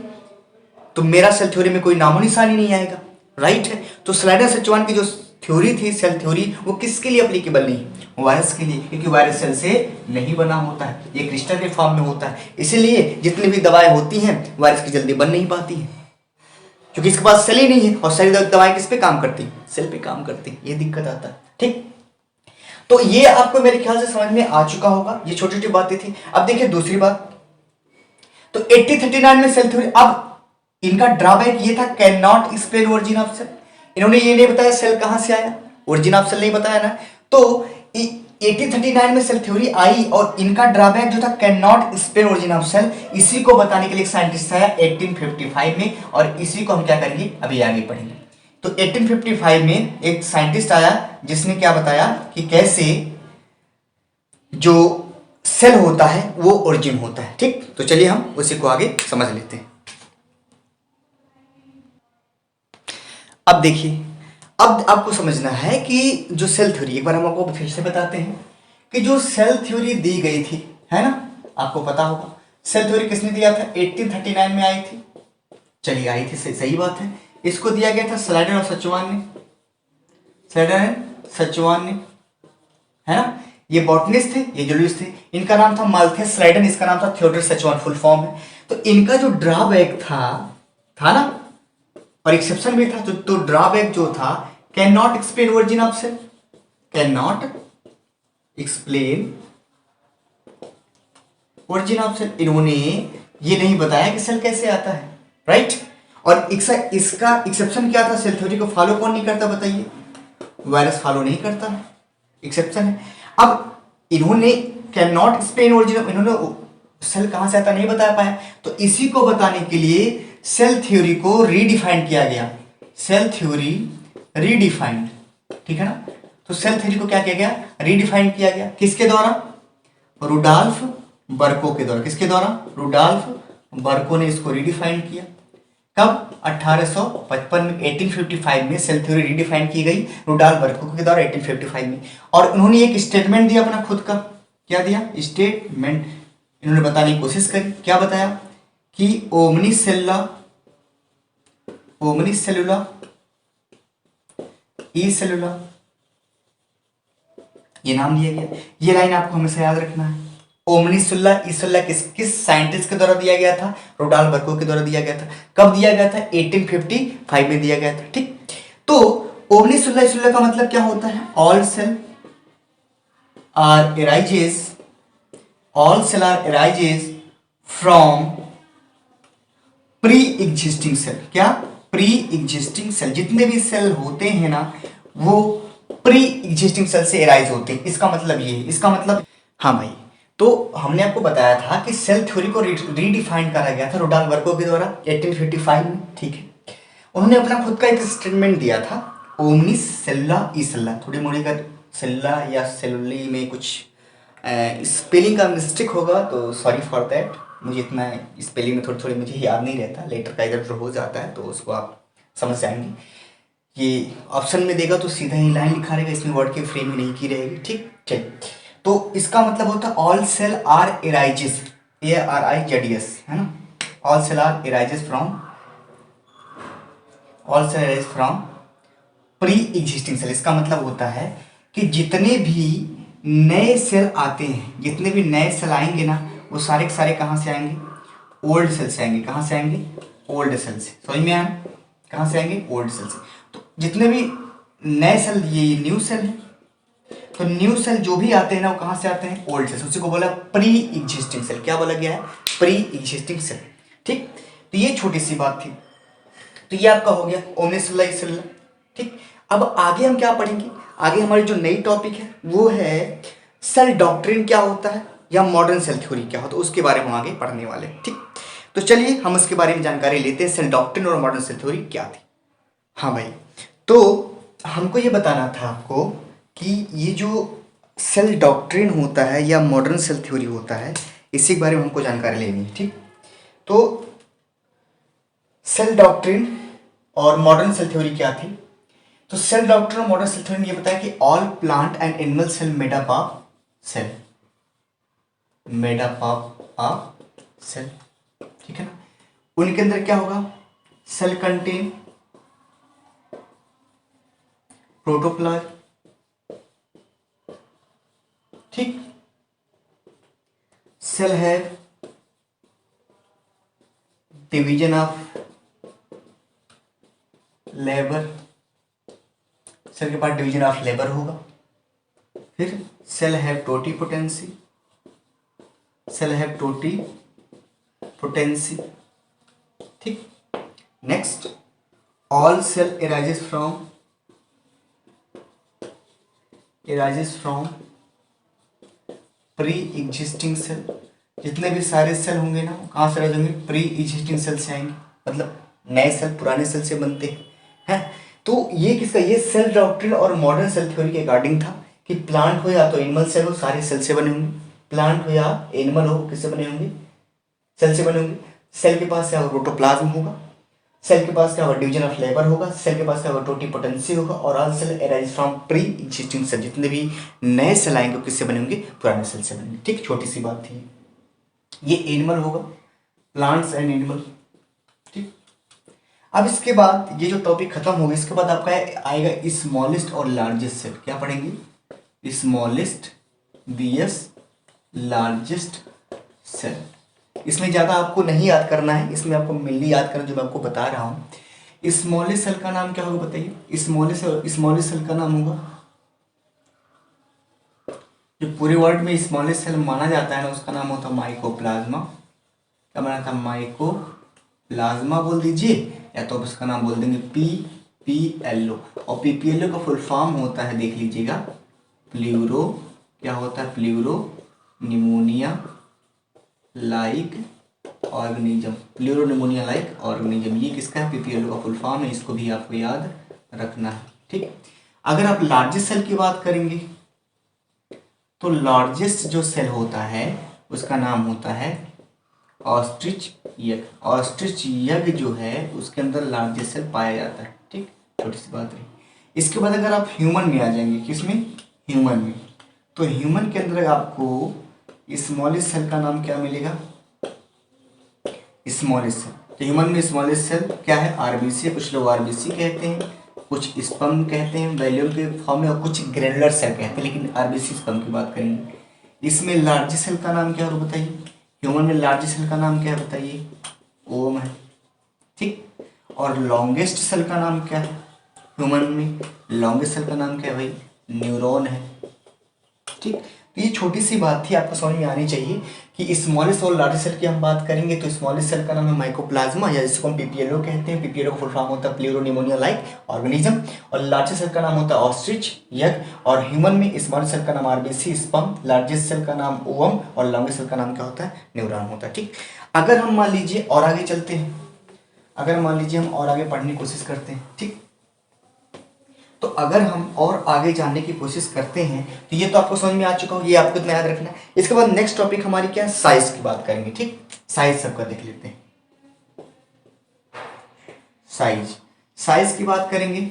तो मेरा सेल थ्योरी में कोई नामो निशान ही नहीं आएगा, राइट है। तो स्लाइडर सचवान की जो थ्योरी थी सेल थ्योरी, वो किसके लिए एप्लीकेबल नहीं? वायरस के लिए, क्योंकि वायरस सेल से नहीं बना होता है, ये क्रिस्टल के फॉर्म में होता है। इसीलिए जितनी भी दवाएं होती हैं वायरस की जल्दी बन नहीं पाती हैं, क्योंकि इसके पास सेल ही नहीं है। और सारी दवाएं किस पे काम करती? सेल पे काम करती, ये दिक्कत आता है। ठीक, तो ये आपको मेरे ख्याल से समझ में आ चुका होगा, ये छोटी छोटी बातें थी। अब देखिए दूसरी बात, तो 8039 में सेल थ्योरी, अब इनका ड्रॉबैक ये था can not explain origin of cell. इन्होंने ये नहीं बताया सेल कहां से आया, ओरिजिन ऑफ सेल नहीं बताया ना। तो 1839 में सेल थ्योरी आई और इनका ड्रॉबैक जो था can not explain origin of cell, इसी को बताने के लिए एक साइंटिस्ट आया 1855 में, और इसी को हम क्या करेंगे अभी आगे पढ़ेंगे। तो 1855 में एक साइंटिस्ट आया जिसने क्या बताया कि कैसे जो सेल होता है वो ओरिजिन होता है। ठीक, तो चलिए हम उसी को आगे समझ लेते हैं। अब देखिए, अब आपको समझना है कि जो सेल थ्योरी, एक बार हम आपको फिर से बताते हैं कि जो सेल थ्योरी दी गई थी, है ना, आपको पता होगा सेल थ्योरी किसने दिया था? 1839 में आई थी। चलिए आई थी, सही बात है। इसको दिया गया था स्लाइडर और सचवान ने, स्लाइडर एंड सचवान ने, है ना। ये बॉटनिस्ट थे, ये जूलॉजिस्ट थे। इनका नाम था माल्थस स्लाइडन, इसका नाम था थियोडर सचवान, फुल फॉर्म है। तो इनका जो ड्रॉबैक था ना, और एक्सेप्शन भी था। तो ड्रॉबैक जो था, can not explain origin of cell, can not explain origin of cell. इन्होंने ये नहीं बताया कि सेल कैसे आता है, राइट। और इसका एक्सेप्शन क्या था? सेल थ्योरी को फॉलो कौन नहीं करता बताइए? वायरस फॉलो नहीं करता, एक्सेप्शन है। अब इन्होंने कैन नॉट एक्सप्लेन ओरिजिन, इन्होंने सेल कहां से आता नहीं बता पाया, तो इसी को बताने के लिए सेल थ्योरी को रीडिफाइन किया गया, सेल थ्योरी रीडिफाइंड, ठीक है ना। तो सेल थ्योरी को क्या किया गया? रीडिफाइन किया गया। किसके द्वारा? रुडॉल्फ बर्को के द्वारा। किसके द्वारा? रुडॉल्फ बर्को ने इसको रीडिफाइन किया। कब? 1855 में, 1855 में सेल थ्योरी रीडिफाइन की गई रुडॉल्फ बर्को के द्वारा 1855 में। और उन्होंने एक स्टेटमेंट दिया अपना खुद का। क्या दिया? स्टेटमेंट। इन्होंने बताने की कोशिश करी। क्या बताया? कि ओमनी सेलुला ई सेलुला, ये नाम दिया गया। ये लाइन आपको हमेशा याद रखना है। ओमनीसुल्ला ईसुल्ला किस साइंटिस्ट के द्वारा दिया गया था? रुडॉल्फ बर्को के द्वारा दिया गया था। कब दिया गया था? 1855 में दिया गया था। ठीक, तो ओमनीसुल्ला ईसुल्ला का मतलब क्या होता है? All cell are arises from pre existing cell. क्या? Pre existing cell. जितने भी सेल होते हैं ना, वो प्री एग्जिस्टिंग सेल से एराइज होते हैं। इसका मतलब ये, इसका मतलब, हाँ भाई, तो हमने आपको बताया था कि सेल थ्योरी को रीडिफाइन करा गया था रुडॉल्फ बर्को के द्वारा 1855 में। ठीक है, उन्होंने अपना खुद का एक स्टेटमेंट दिया था, ओमनी सेल्ला ई सेल्ला। थोड़ी मोड़ी का सेल्ला या सेलुली में कुछ स्पेलिंग का मिस्टेक होगा, तो सॉरी फॉर दैट। मुझे इतना स्पेलिंग में थोड़ी मुझे याद नहीं रहता, लेटर का इधर हो जाता है, तो उसको आप समझ जाएंगे। ये ऑप्शन में देगा तो सीधा ही लाइन लिखा रहेगा, इसमें वर्ड की फ्रेम ही नहीं की रहेगी। ठीक, चलिए, तो इसका मतलब होता है all cell are arises, ARIZES, है ना। All cell are arises from pre existing cell. इसका मतलब होता है कि जितने भी नए सेल आते हैं, जितने भी नए सेल आएंगे ना, वो सारे के सारे कहाँ से आएंगे? ओल्ड सेल से आएंगे। कहाँ से आएंगे? ओल्ड सेल से। समझ में आया? कहाँ से आएंगे? ओल्ड सेल से। तो जितने भी नए सेल, ये न्यू सेल है, तो न्यू सेल जो भी आते हैं ना, वो कहाँ से आते हैं? Old cell. उसी को बोला प्री एग्जिस्टिंग सेल। क्या बोला गया है? Pre existing cell. ठीक, तो ये छोटी सी बात थी। तो ये आपका हो गया ओमनी सेल्ला ई सेल्ला। ठीक, अब आगे हम क्या पढ़ेंगे, आगे हमारी जो नई टॉपिक है वो है सेल डॉक्ट्रिन क्या होता है या मॉडर्न सेल थ्योरी क्या होता है, उसके बारे में हम आगे पढ़ने वाले हैं। ठीक, तो चलिए हम उसके बारे में जानकारी लेते हैं, सेल डॉक्ट्रिन और मॉडर्न सेल थ्योरी क्या थी। हाँ भाई, तो हमको ये बताना था आपको कि ये जो सेल डॉक्ट्रिन होता है या मॉडर्न सेल थ्योरी होता है, इसी के बारे में हमको जानकारी लेनी है। ठीक, तो सेल डॉक्ट्रिन और मॉडर्न सेल थ्योरी क्या थी। तो सेल डॉक्ट्रिन और मॉडर्न सेल थ्योरी ने ये बताया कि all plant and animal cell made up of cell, made up of cell, ठीक है ना। उनके अंदर क्या होगा, सेल कंटेन प्रोटोप्लाज्म, ठीक, cell have division of labour, cell के पास डिवीजन ऑफ लेबर होगा। फिर cell have totipotency, cell have totipotency, ठीक। Next, all cell arises from pre existing cell, जितने भी सारे सेल होंगे ना वो कहाँ से राइज होंगे, प्री एग्जिस्टिंग सेल से आएंगे, मतलब नए सेल पुराने सेल से बनते हैं। तो ये किसका, ये सेल डॉक्ट्रिन और मॉडर्न सेल थ्योरी के अकॉर्डिंग था कि प्लांट हो या तो एनिमल सेल हो, सारे सेल से बने होंगे, प्लांट हो या एनिमल हो किससे बने होंगे, सेल से बने होंगे। सेल के पास क्या होगा, प्रोटोप्लाज्म होगा, सेल के पास क्या होगा, डिवीजन ऑफ लेबर होगा, सेल के पास क्या होगा, टोटीपोटेंसी होगा, और all cell arise from pre existing cell, जितने भी नए सेल आएंगे किससे बने होंगे, पुराने सेल से बनेंगे। ठीक, छोटी सी बात थी। ये एनिमल होगा, प्लांट्स एंड एनिमल, ठीक। अब इसके बाद ये जो टॉपिक खत्म होगा, इसके बाद आपका आएगा स्मॉलेस्ट और लार्जेस्ट सेल। क्या पढ़ेंगे, स्मॉलेस्ट vs लार्जेस्ट सेल। इसमें ज़्यादा आपको नहीं याद करना है, इसमें आपको मेनली याद करना जो मैं आपको बता रहा हूँ। स्मॉलेस्ट सेल का नाम क्या होगा बताइए, स्मॉलेस्ट सेल का नाम होगा, जो पूरे वर्ल्ड में स्मॉलेस्ट सेल माना जाता है ना, उसका नाम होता है माइकोप्लाज्मा। क्या माना था, माइकोप्लाज्मा बोल दीजिए, या तो आप उसका नाम बोल देंगे PPLO। और PPLO का फुल फॉर्म होता है, देख लीजिएगा, प्ल्यूरो, क्या होता है, pleuropneumonia like organism, pleuropneumonia like organism, ये किसका है, PPLO का फुल फॉर्म है, इसको भी आपको याद रखना है। ठीक, अगर आप लार्जेस्ट सेल की बात करेंगे तो लार्जेस्ट जो सेल होता है उसका नाम होता है ऑस्ट्रिच यग। ऑस्ट्रिच यग जो है उसके अंदर लार्जेस्ट सेल पाया जाता है। ठीक, छोटी सी बात रही। इसके बाद अगर आप ह्यूमन में आ जाएंगे, किसमें, ह्यूमन में, तो ह्यूमन के अंदर आपको स्मॉलेस्ट सेल का नाम क्या मिलेगा, स्मॉलेस्ट सेल। तो ह्यूमन में स्मॉलेस्ट सेल क्या है, RBC, कुछ लोग RBC कहते हैं, कुछ स्पर्म कहते हैं वैल्यूम के फॉर्म में, और कुछ ग्रेनुलर सेल कहते हैं, लेकिन RBC स्पर्म की बात करेंगे। इसमें लार्जेस्ट सेल का नाम क्या होगा बताइए, ह्यूमन में लार्जेस्ट सेल का नाम क्या है बताइए, ओवम है। ठीक, और लॉन्गेस्ट सेल का नाम क्या है, ह्यूमन में लॉन्गेस्ट सेल का नाम क्या है भाई, न्यूरॉन है। ठीक, तो ये छोटी सी बात थी, आपको समझ में आनी चाहिए कि स्मॉलेस्ट और लार्जेस्ट सेल की हम बात करेंगे तो स्मॉलेस्ट सेल का नाम है माइकोप्लाज्मा, या जिसको हम PPLO कहते हैं। PPLO का फुल फॉर्म होता है प्ल्यूरो निमोनिया लाइक ऑर्गेनिज्म, और लार्जेस्ट सेल का नाम होता है ऑस्ट्रिच यग, और ह्यूमन में स्मॉलेस्ट सेल का नाम RBC स्पर्म, लार्जेस्ट सेल का नाम ओवम, और लॉन्गेस्ट सेल का नाम क्या होता है, न्यूरॉन होता है। ठीक, अगर हम मान लीजिए और आगे चलते हैं, अगर मान लीजिए हम और आगे पढ़ने की कोशिश करते हैं, ठीक, तो अगर हम और आगे जानने की कोशिश करते हैं तो ये तो आपको समझ में आ चुका हो, ये आपको इतना याद रखना है। इसके बाद नेक्स्ट टॉपिक हमारी क्या है, साइज की बात करेंगे। ठीक, साइज सबका देख लेते हैं। साइज की बात करेंगे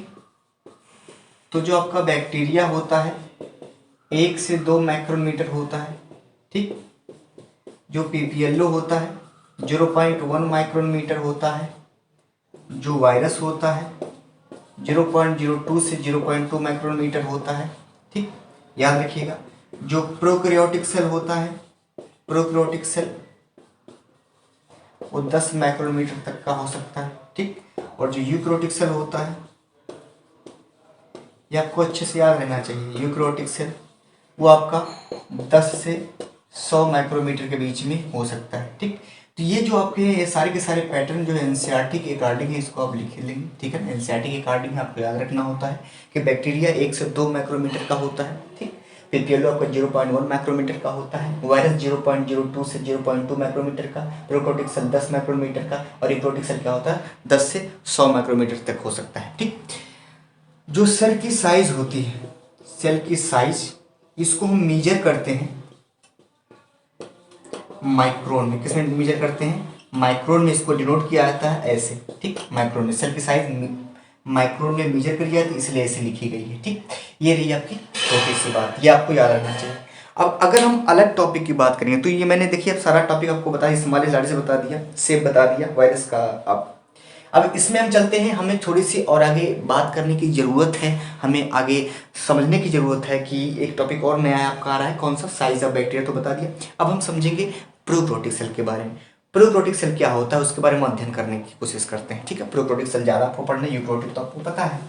तो जो आपका बैक्टीरिया होता है 1 से 2 माइक्रोमीटर होता है। ठीक, जो PPLO होता है 0.1 माइक्रोमीटर होता है, जो वायरस होता है 0.02 से 0.2 माइक्रोमीटर होता है। ठीक, याद रखिएगा। जो प्रोकैरियोटिक सेल होता है, प्रोकैरियोटिक सेल वो 10 माइक्रोमीटर तक का हो सकता है। ठीक, और जो यूकैरियोटिक सेल होता है, ये आपको अच्छे से याद रहना चाहिए, यूकैरियोटिक सेल वो आपका 10 से 100 माइक्रोमीटर के बीच में हो सकता है। ठीक, तो ये जो आपके ये सारे के सारे पैटर्न जो है एनसीईआरटी के अकॉर्डिंग है, इसको आप लिख लेंगे। ठीक है ना, एनसीईआरटी के अकॉर्डिंग आपको याद रखना होता है कि बैक्टीरिया 1 से 2 माइक्रोमीटर का होता है। ठीक, फिर केलो आपका 0.1 माइक्रोमीटर का होता है, वायरस 0.02 से 0.2 माइक्रोमीटर का, प्रोकैरियोटिक सेल 10 माइक्रोमीटर का, और यूकैरियोटिक सेल क्या होता है 10 से 100 माइक्रोमीटर तक हो सकता है। ठीक, जो सेल की साइज होती है, सेल की साइज इसको हम मेजर करते हैं माइक्रोन में। किसमें मेजर करते हैं? माइक्रोन में। इसको डिनोट किया जाता है ऐसे। ठीक, माइक्रोन में सेल की साइज माइक्रोन में मेजर करी जाती है, इसलिए ऐसे लिखी गई है। ठीक, ये रही आपकी छोटी सी बात, ये आपको याद रखना चाहिए। अब अगर हम अलग टॉपिक की बात करेंगे तो ये मैंने देखिए अब सारा टॉपिक आपको बताया, स्मॉल स्टार्ट से बता दिया, सेप बता दिया, वायरस का। अब इसमें हम चलते हैं, हमें थोड़ी सी और आगे बात करने की ज़रूरत है, हमें आगे समझने की ज़रूरत है कि एक टॉपिक और नया आपका आ रहा है, कौन सा? साइज ऑफ बैक्टीरिया, तो बता दिया। अब हम समझेंगे प्रोकैरियोटिक सेल के बारे में। प्रोकैरियोटिक सेल क्या होता है उसके बारे में अध्ययन करने की कोशिश करते हैं। ठीक है, प्रोकैरियोटिक सेल ज़्यादा आपको पढ़ना है, यूकैरियोटिक तो आपको पता है।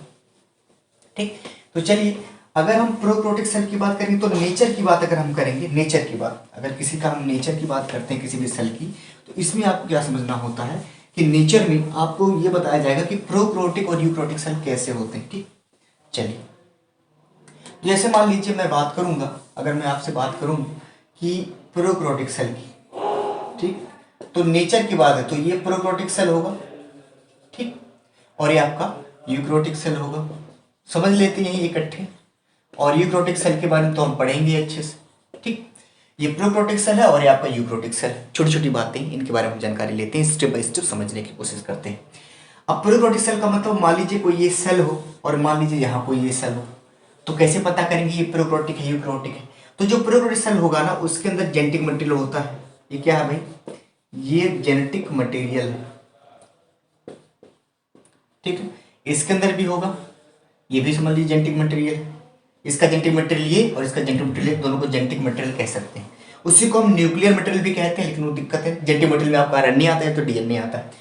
ठीक, तो चलिए अगर हम प्रोकैरियोटिक सेल की बात करेंगे तो नेचर की बात अगर हम करेंगे, नेचर की बात, अगर किसी का हम नेचर की बात करते हैं किसी भी सेल की, तो इसमें आपको क्या समझना होता है कि नेचर में आपको ये बताया जाएगा कि प्रोकैरियोटिक और यूकैरियोटिक सेल कैसे होते हैं। ठीक, चलिए जैसे मान लीजिए मैं बात करूंगा, अगर मैं आपसे बात करूं कि प्रोकैरियोटिक सेल की, ठीक, तो नेचर की बात है तो ये प्रोकैरियोटिक सेल होगा। ठीक, और ये आपका यूकैरियोटिक सेल होगा। समझ लेते हैं इकट्ठे, और यूकैरियोटिक सेल के बारे में तो हम पढ़ेंगे अच्छे से। ठीक, ये प्रोकैरियोटिक सेल है और ये आपका यूकैरियोटिक सेल। छोटी छोटी बातें इनके बारे में जानकारी लेते हैं, स्टेप बाय स्टेप समझने की कोशिश करते हैं। अब प्रोकैरियोटिक सेल का मतलब मान लीजिए कोई ये सेल हो और मान लीजिए यहाँ कोई ये सेल हो, तो कैसे पता करेंगे ये प्रोकैरियोटिक है यूकैरियोटिक है? तो जो प्रोकैरियोटिक सेल होगा ना उसके अंदर जेनेटिक मटेरियल होता है। ये क्या है भाई? ये जेनेटिक मटेरियल है। ठीक है, इसके अंदर भी होगा, ये भी समझ लीजिए जेनेटिक मटेरियल है। इसका जेनेटिक मटेरियल ये और इसका जेनेटिक मटेरियल, दोनों को जेनेटिक मटेरियल कह सकते हैं। उसी को हम न्यूक्लियर मटेरियल भी कहते हैं, लेकिन वो दिक्कत है जेनेटिक मटेरियल में आपका आरएनए आता है तो डीएनए आता है।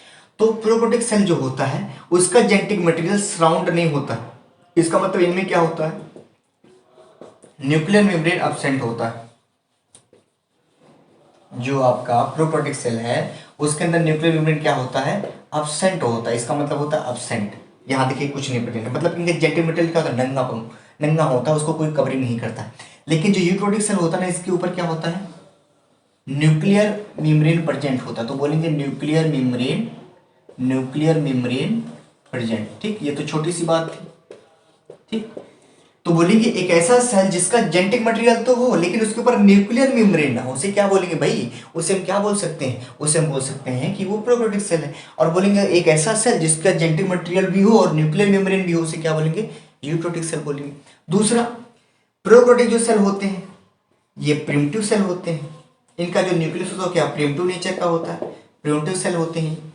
तो प्रोकैरियोटिक सेल जो होता है उसका जेनेटिक मटेरियल सराउंड नहीं होता। इसका मतलब इनमें क्या होता है? न्यूक्लियर मेम्ब्रेन एब्सेंट होता है। जो आपका प्रोकैरियोटिक सेल है उसके अंदर न्यूक्लियर मेम्ब्रेन क्या होता है? एब्सेंट होता है। इसका मतलब होता है एब्सेंट। यहाँ देखिए कुछ नहीं प्रेजेंट, मतलब इनके जेनेटिक मटेरियल क्या होता है? नंगा होता है, उसको कोई कवरिंग नहीं करता। लेकिन जो यूकैरियोटिक सेल होता है ना इसके ऊपर क्या होता है? न्यूक्लियर मेम्ब्रेन प्रेजेंट होता है। तो बोलेंगे न्यूक्लियर मेम्ब्रेन प्रेजेंट। ठीक, ये तो छोटी सी बात थी। ठीक, तो बोलेंगे एक ऐसा सेल जिसका जेनेटिक मटेरियल तो हो लेकिन उसके ऊपर न्यूक्लियर मेम्ब्रेन ना हो, उसे क्या बोलेंगे भाई? उसे हम क्या बोल सकते हैं? उसे हम बोल सकते हैं कि वो प्रोकैरियोटिक सेल है। और बोलेंगे एक ऐसा सेल जिसका जेनेटिक मटेरियल भी हो और न्यूक्लियर मेम्ब्रेन भी हो, उसे क्या बोलेंगे? यूकैरियोटिक सेल बोलेंगे। दूसरा, प्रोकैरियोटिक जो सेल होते हैं ये प्रिमिटिव सेल होते हैं। इनका जो न्यूक्लियस होता है क्या प्रिमिटिव नेचर का होता है, प्रिमिटिव सेल होते हैं।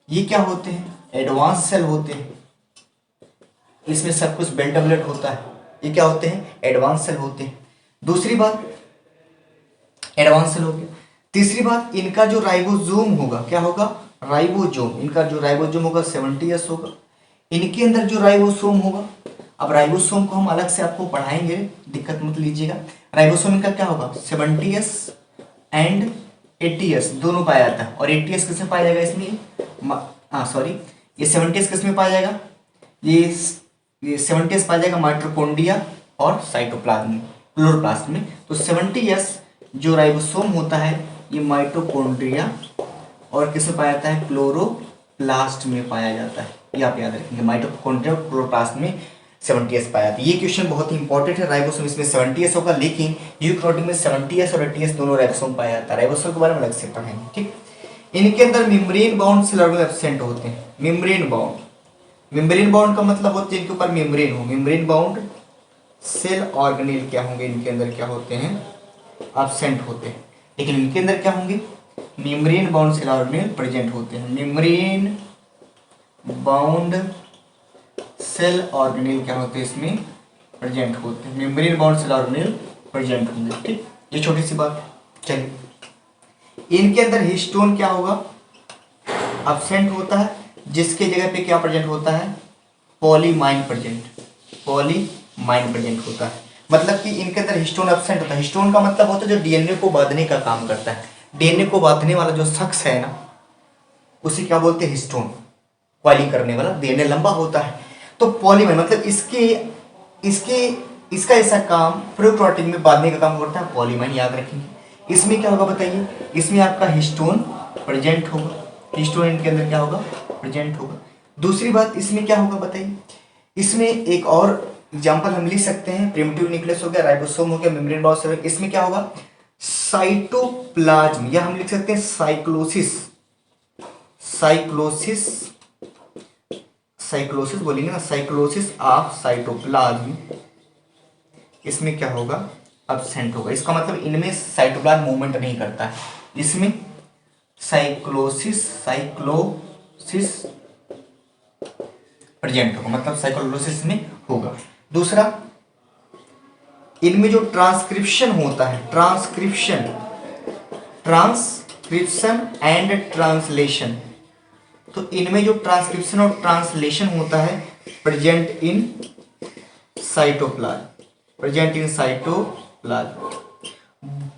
ये क्या होते हैं? एडवांस सेल होते हैं। इसमें सब कुछ वेल डेवलप्ड होता है। ये क्या होते हैं? एडवांस सेल होते हैं। दूसरी बात, एडवांस सेल हो गया। तीसरी बात, इनका जो राइबोसोम होगा क्या होगा? राइबोसोम। इनका जो राइबोसोम होगा 70S होगा। इनके अंदर जो राइबोसोम होगा, अब राइबोसोम को हम अलग से आपको पढ़ाएंगे, दिक्कत मत लीजिएगा। राइबोसोम इनका क्या होगा? 70S एंड 80S दोनों पाया जाता है। और 80S किसमें पाया जाएगा? इसमें सॉरी, ये 70S किसमें पाया जाएगा? ये 70S पाया जाएगा माइटोकॉन्ड्रिया और साइटोप्लाज्म में, क्लोरोप्लास्ट में। तो 70S जो राइबोसोम होता है ये माइटोकॉन्ड्रिया और किसमें पाया जाता है? क्लोरोप्लास्ट में पाया जाता है। ये आप याद रखेंगे, माइटोकॉन्ड्रिया और क्लोरोप्लास्ट में 70S पाया जाता है। ये क्वेश्चन बहुत ही इंपॉर्टेंट है। राइबोसोम इसमें 70S होगा, लेकिन यूकैरियोटिक में 70S और 80S दोनों राइबोसोम पाया जाता है। राइबोसोम के बारे में अलग से पढ़ेंगे। ठीक, इनके अंदर membrane bound cell organelle absent होते हैं। मेम्ब्रेन बाउंड का मतलब होता है इनके ऊपर मेम्ब्रेन हो। मेम्ब्रेन बाउंड सेल ऑर्गेनेल क्या होंगे? इनके अंदर क्या होते हैं? एब्सेंट होते हैं। लेकिन इनके अंदर क्या होंगे? Membrane bound cell organelle present होते हैं। मेम्ब्रेन बाउंड सेल ऑर्गेनेल क्या होते हैं? इसमें प्रेजेंट होते हैं। Membrane bound cell organelle present होंगे। ठीक, ये छोटी सी बात है। चलिए, इनके अंदर हिस्टोन क्या होगा? एब्सेंट होता है, जिसके जगह पे क्या प्रेजेंट होता है? पॉलीमाइन प्रेजेंट होता है। मतलब कि इनके अंदर हिस्टोन एब्सेंट होता है। हिस्टोन का मतलब होता है जो डीएनए को बांधने का काम करता है। डीएनए को बांधने वाला जो शख्स है ना, उसे क्या बोलते हैं? हिस्टोन। कॉइलिंग करने वाला, डीएनए लंबा होता है। तो पॉलीमर मतलब इसके इसके इसका ऐसा काम प्रोकैरियोटिक में बांधने का काम करता है पॉलीमर, याद रखेंगे। इसमें क्या होगा बताइए? इसमें आपका हिस्टोन प्रेजेंट होगा, हिस्टोन इनके अंदर क्या होगा? प्रेजेंट होगा। दूसरी बात इसमें क्या होगा बताइए? इसमें एक और एग्जांपल हम लिख सकते हैं, प्रिमिटिव न्यूक्लियस हो गया, राइबोसोम हो गया, मेम्ब्रेन बॉक्स हो गया। इसमें क्या होगा? साइटोप्लाज्म, या हम लिख सकते हैं साइक्लोसिस। साइक्लोसिस, साइक्लोसिस बोलेंगे ना, साइक्लोसिस ऑफ साइटोप्लाज्म। इसमें क्या होगा? एब्सेंट होगा। इसका मतलब इनमें साइटोप्लाज्म मूवमेंट नहीं करता है। इसमें साइक्लोसिस प्रेजेंट होगा, मतलब साइक्लोसिस में होगा। दूसरा, इनमें जो ट्रांसक्रिप्शन होता है, ट्रांसक्रिप्शन एंड ट्रांसलेशन, तो इनमें जो ट्रांसक्रिप्शन और ट्रांसलेशन होता है present in cytoplasm, present in cytoplasm.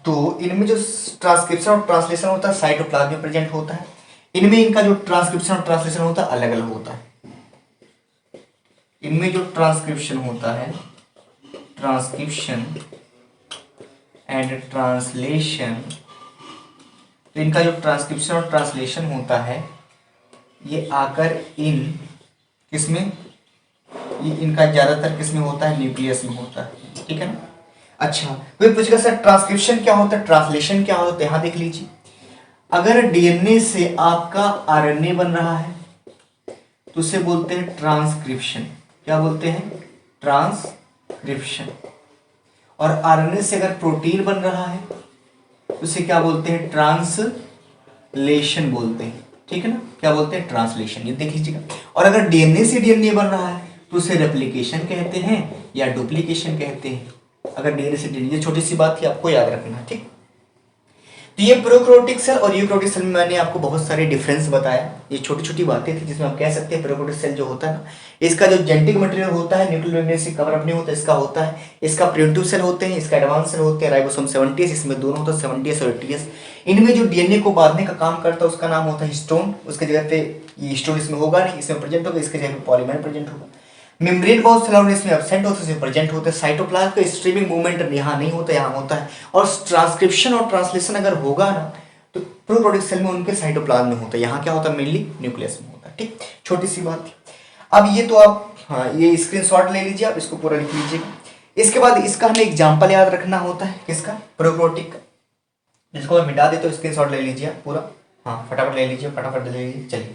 तो इनमें जो ट्रांसक्रिप्शन और ट्रांसलेशन होता है साइटोप्लाज्म में प्रेजेंट होता है। इनमें इनका जो ट्रांसक्रिप्शन और ट्रांसलेशन होता है अलग अलग होता है। इनमें जो ट्रांसक्रिप्शन होता है, ट्रांसक्रिप्शन एंड ट्रांसलेशन, तो इनका जो ट्रांसक्रिप्शन और ट्रांसलेशन होता है ये आकर इन किसमें, ये इनका ज्यादातर किसमें होता है? न्यूक्लियस में होता है। ठीक है ना? अच्छा, कोई पूछेगा सर ट्रांसक्रिप्शन क्या होता है, ट्रांसलेशन क्या होता है? यहां देख लीजिए, अगर डीएनए से आपका आरएनए बन रहा है तो उसे बोलते हैं ट्रांसक्रिप्शन। क्या बोलते हैं? ट्रांसक्रिप्शन। और आरएनए से अगर प्रोटीन बन रहा है तो उसे क्या बोलते हैं? ट्रांसलेशन बोलते हैं। ठीक है ना? क्या बोलते हैं? ट्रांसलेशन। ये देख लीजिएगा। और अगर डीएनए से डीएनए बन रहा है तो उसे रेप्लिकेशन कहते हैं या डुप्लीकेशन कहते हैं। अगर डीएनए से डीएनए, छोटी सी बात थी, आपको याद रखना। ठीक, तो ये प्रोकैरियोटिक सेल और यूकैरियोटिक सेल में मैंने आपको बहुत सारे डिफरेंस बताया। ये छोटी छोटी बातें थी जिसमें आप कह सकते हैं प्रोकैरियोटिक सेल जो होता है ना, इसका जो जेनेटिक मटेरियल होता है न्यूक्लियर मेम्ब्रेन से कवर अप नहीं होता, इसका होता है। इसका प्रिमिटिव सेल होते हैं, इसका एडवांस सेल होते हैं, राइबोसोम 70s, इसमें दोनों होता है 70s और 80s। इनमें जो डीएनए को बांधने का काम करता है उसका नाम होता है हिस्टोन। उसके जगह पे ये हिस्टोन इसमें होगा नहीं, इसमें प्रेजेंट होगा, इसके जगह पे पॉलीमर प्रेजेंट होगा। मेम्ब्रेन बॉक्स सेल इसमें एब्सेंट होता है, इसमें प्रेजेंट होता है। साइटोप्लाज्म का स्ट्रीमिंग मूवमेंट यहाँ नहीं होता, यहाँ होता है। और ट्रांसक्रिप्शन और ट्रांसलेशन अगर होगा ना तो प्रोकैरियोटिक सेल में उनके साइटोप्लाज्म में होता है, यहाँ क्या होता है? मेनली न्यूक्लियस में होता है। ठीक, छोटी सी बात थी। अब ये तो आप ये स्क्रीनशॉट ले लीजिए, आप इसको पूरा लिख लीजिएगा। इसके बाद इसका हमें एग्जाम्पल याद रखना होता है, किसका? प्रोकैरियोटिक का। जिसको मैं मिटा देता हूँ स्क्रीनशॉट ले लीजिए पूरा। हाँ, फटाफट ले लीजिए, फटाफट ले लीजिए। चलिए,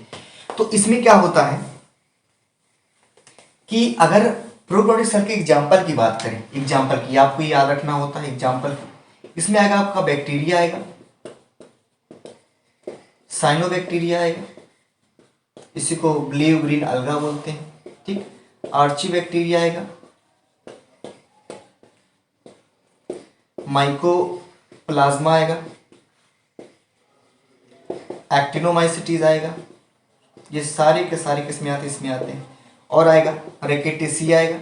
तो इसमें क्या होता है कि अगर प्रोकैरियोटिक सेल के एग्जाम्पल की बात करें, एग्जाम्पल की आपको याद रखना होता है एग्जाम्पल। इसमें आएगा आपका बैक्टीरिया आएगा, साइनोबैक्टीरिया आएगा, इसी को ब्लू ग्रीन अलगा बोलते हैं। ठीक, आर्ची बैक्टीरिया आएगा, माइकोप्लाज्मा आएगा, एक्टिनोमाइसिटीज आएगा। ये सारे के सारे किसमें आते हैं? इसमें आते हैं। और आएगा रेकेटिसिया आएगा,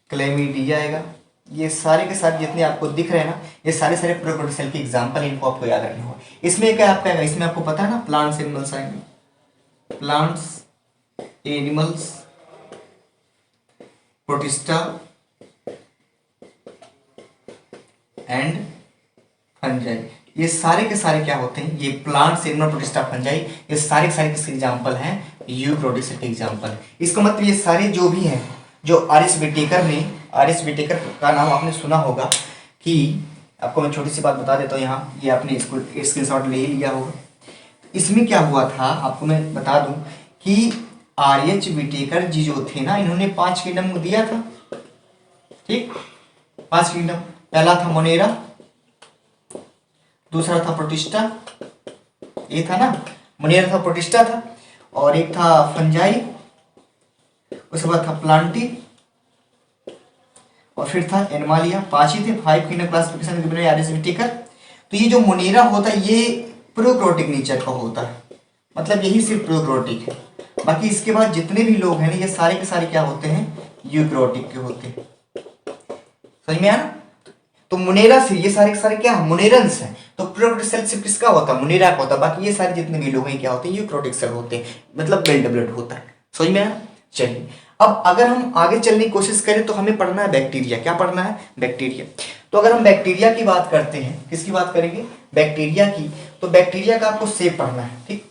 क्लेमिडिया आएगा। ये सारे के सारे जितने आपको दिख रहे हैं ना, ये सारे सारे प्रोकैरियोटिक सेल के एग्जांपल, इनको आपको याद रखना होगा। इसमें क्या आपका आएगा? इसमें आपको पता है ना, प्लांट्स एनिमल्स आएंगे, plants animals, protista and fungi. ये सारे के सारे क्या होते हैं? ये प्लांट्स एनिमल प्रोटिस्टा फंजाई, ये सारे के सारे किसके एग्जांपल हैं? यूकैरियोटिक सेल के एग्जांपल है। इसका मतलब ये सारे जो भी हैं, जो आरिस व्हिटेकर का नाम आपने सुना होगा, कि आपको मैं छोटी सी बात बता देता हूँ यहाँ, ये आपने इसको स्क्रीनशॉट ले ही लिया होगा। इसमें क्या हुआ था आपको मैं बता दूं कि आर.एच. व्हिटेकर जी जो थे ना, इन्होंने 5 किंगडम को दिया था। ठीक, 5 किंगडम। पहला था मोनेरा, दूसरा था प्रोटिस्टा, ये था ना, मोनेरा था, प्रोटिस्टा था, और एक था फंजाई, उसके बाद था प्लांटी, और फिर था एनिमालिया। 5 ही थे, 5 kingdom classification given by R H. Whittaker. तो ये जो मोनेरा होता है ये प्रोकैरियोटिक नेचर का होता है, मतलब यही सिर्फ प्रोकैरियोटिक है। बाकी इसके बाद जितने भी लोग हैं ये सारे के सारे क्या होते हैं? यूकैरियोटिक के होते हैं। समझ में आया ना? तो मुनेरा से ये सारे के सारे क्या है, मुनेरंस हैं। तो प्रोकैरियोटिक सेल सिर्फ किसका होता है, मुनेरा का होता है। बाकी ये सारे जितने भी लोग हैं क्या होते हैं, यूकैरियोटिक सेल होते हैं, मतलब वेल डेवलप्ड होता है। समझ में आया? चलिए अब अगर हम आगे चलने की कोशिश करें तो हमें पढ़ना है बैक्टीरिया। क्या पढ़ना है, बैक्टीरिया। तो अगर हम बैक्टीरिया की बात करते हैं, किसकी बात करेंगे, बैक्टीरिया की, तो बैक्टीरिया का आपको शेप पढ़ना है। ठीक,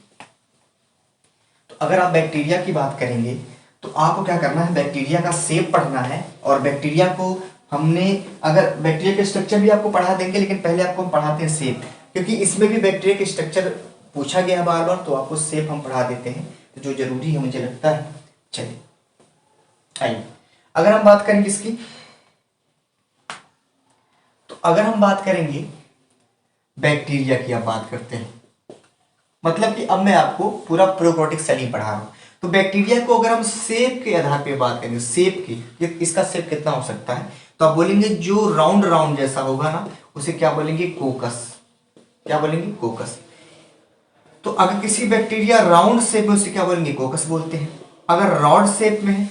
तो अगर आप बैक्टीरिया की बात करेंगे तो आपको क्या करना है, बैक्टीरिया का शेप पढ़ना है। और बैक्टीरिया को हमने, अगर बैक्टीरिया के स्ट्रक्चर भी आपको पढ़ा देंगे, लेकिन पहले आपको हम पढ़ाते हैं शेप, क्योंकि इसमें भी बैक्टीरिया के स्ट्रक्चर पूछा गया है बार बार, तो आपको शेप हम पढ़ा देते हैं, जो जरूरी है मुझे लगता है। चलिए आइए, अगर हम बात करेंगे इसकी, तो अगर हम बात करेंगे बैक्टीरिया की, आप बात करते हैं, मतलब कि अब मैं आपको पूरा प्रोकैरियोटिक सेल ही पढ़ा रहा हूं। तो बैक्टीरिया को अगर हम शेप के आधार पे बात करेंगे, शेप की, इसका शेप कितना हो सकता है, तो आप बोलेंगे जो राउंड राउंड जैसा होगा ना, उसे क्या बोलेंगे, कोकस। क्या बोलेंगे, कोकस। तो अगर किसी बैक्टीरिया राउंड शेप में, उसे क्या बोलेंगे, कोकस बोलते हैं। अगर रॉड शेप में है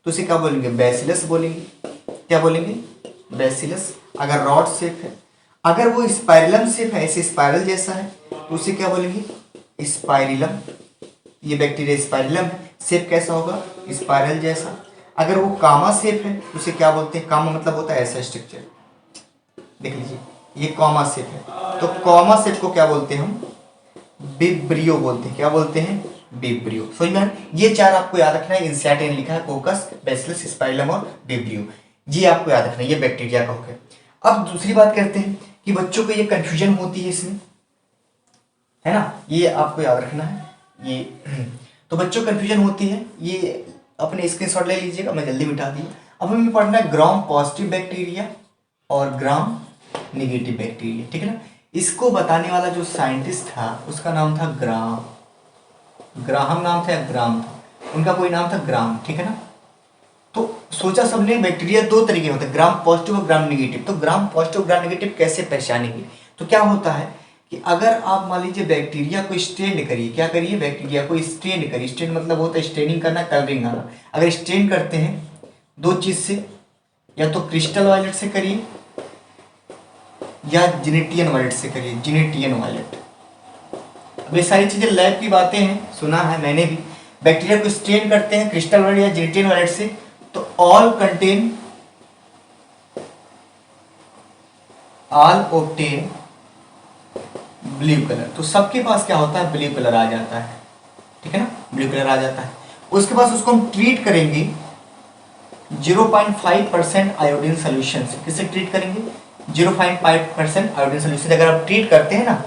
तो उसे क्या बोलेंगे, बैसिलस बोलेंगे। क्या बोलेंगे, बैसिलस, अगर रॉड शेप है। अगर वो स्पाइरलम शेप है, ऐसे स्पाइरल जैसा है, तो उसे क्या बोलेंगे, स्पाइरिलम। ये बैक्टीरिया स्पाइरिलम है, शेप कैसा होगा, स्पाइरल जैसा। अगर वो कामा शेप है तो उसे क्या बोलते हैं, कामा मतलब होता है ऐसा स्ट्रक्चर, देख लीजिए ये कॉमा शेप है, तो कॉमा शेप को क्या बोलते हैं हम, विब्रियो बोलते हैं। क्या बोलते हैं, विब्रियो। समझ में? ये चार आपको याद रखना है, इंसेक्ट लिखा है, कोकस, बैसिलस, स्पाइरलम और विब्रियो, ये आपको याद रखना है, ये बैक्टीरिया का हो गया। अब दूसरी बात करते हैं कि बच्चों को ये कंफ्यूजन होती है इसमें, है ना, ये आपको याद रखना है ये। तो बच्चों को कंफ्यूजन होती है, ये अपने स्क्रीनशॉट ले लीजिएगा, मैं जल्दी मिटा दी। अब हमें पढ़ना है ग्राम पॉजिटिव बैक्टीरिया और ग्राम निगेटिव बैक्टीरिया, ठीक है ना। इसको बताने वाला जो साइंटिस्ट था उसका नाम था ग्राहम नाम था या ग्राम था, उनका कोई नाम था ग्राम, ठीक है ना। तो सोचा सबने बैक्टीरिया दो तरीके होते हैं, ग्राम पॉजिटिव और ग्राम निगेटिव। तो ग्राम पॉजिटिव ग्राम निगेटिव कैसे पहचानेंगे, तो क्या होता है कि अगर आप मान लीजिए बैक्टीरिया को स्टेन करिए, क्या करिए, बैक्टीरिया को स्टेन करिए। स्टेन मतलब होता है स्टेनिंग करना, कलरिंग आना। अगर स्टेन करते हैं दो चीज से, या तो क्रिस्टल वायलेट से करिए या जेनेटियन वायलेट से करिए, जेनेटियन वायलेट। अब ये सारी चीजें लैब की बातें हैं, सुना है मैंने भी। बैक्टीरिया को स्टेन करते हैं क्रिस्टल वायलेट या जेनेटियन वायलेट से, तो ऑल ऑब्टेन ब्लू कलर। तो सबके पास क्या होता है, ब्लू कलर आ जाता है, ठीक है ना, ब्लू कलर आ जाता है। उसके बाद उसको हम ट्रीट करेंगे 0.5% आयोडीन सोल्यूशन से। किससे ट्रीट करेंगे, 0.5% आयोडीन सोल्यूशन। अगर आप ट्रीट करते हैं ना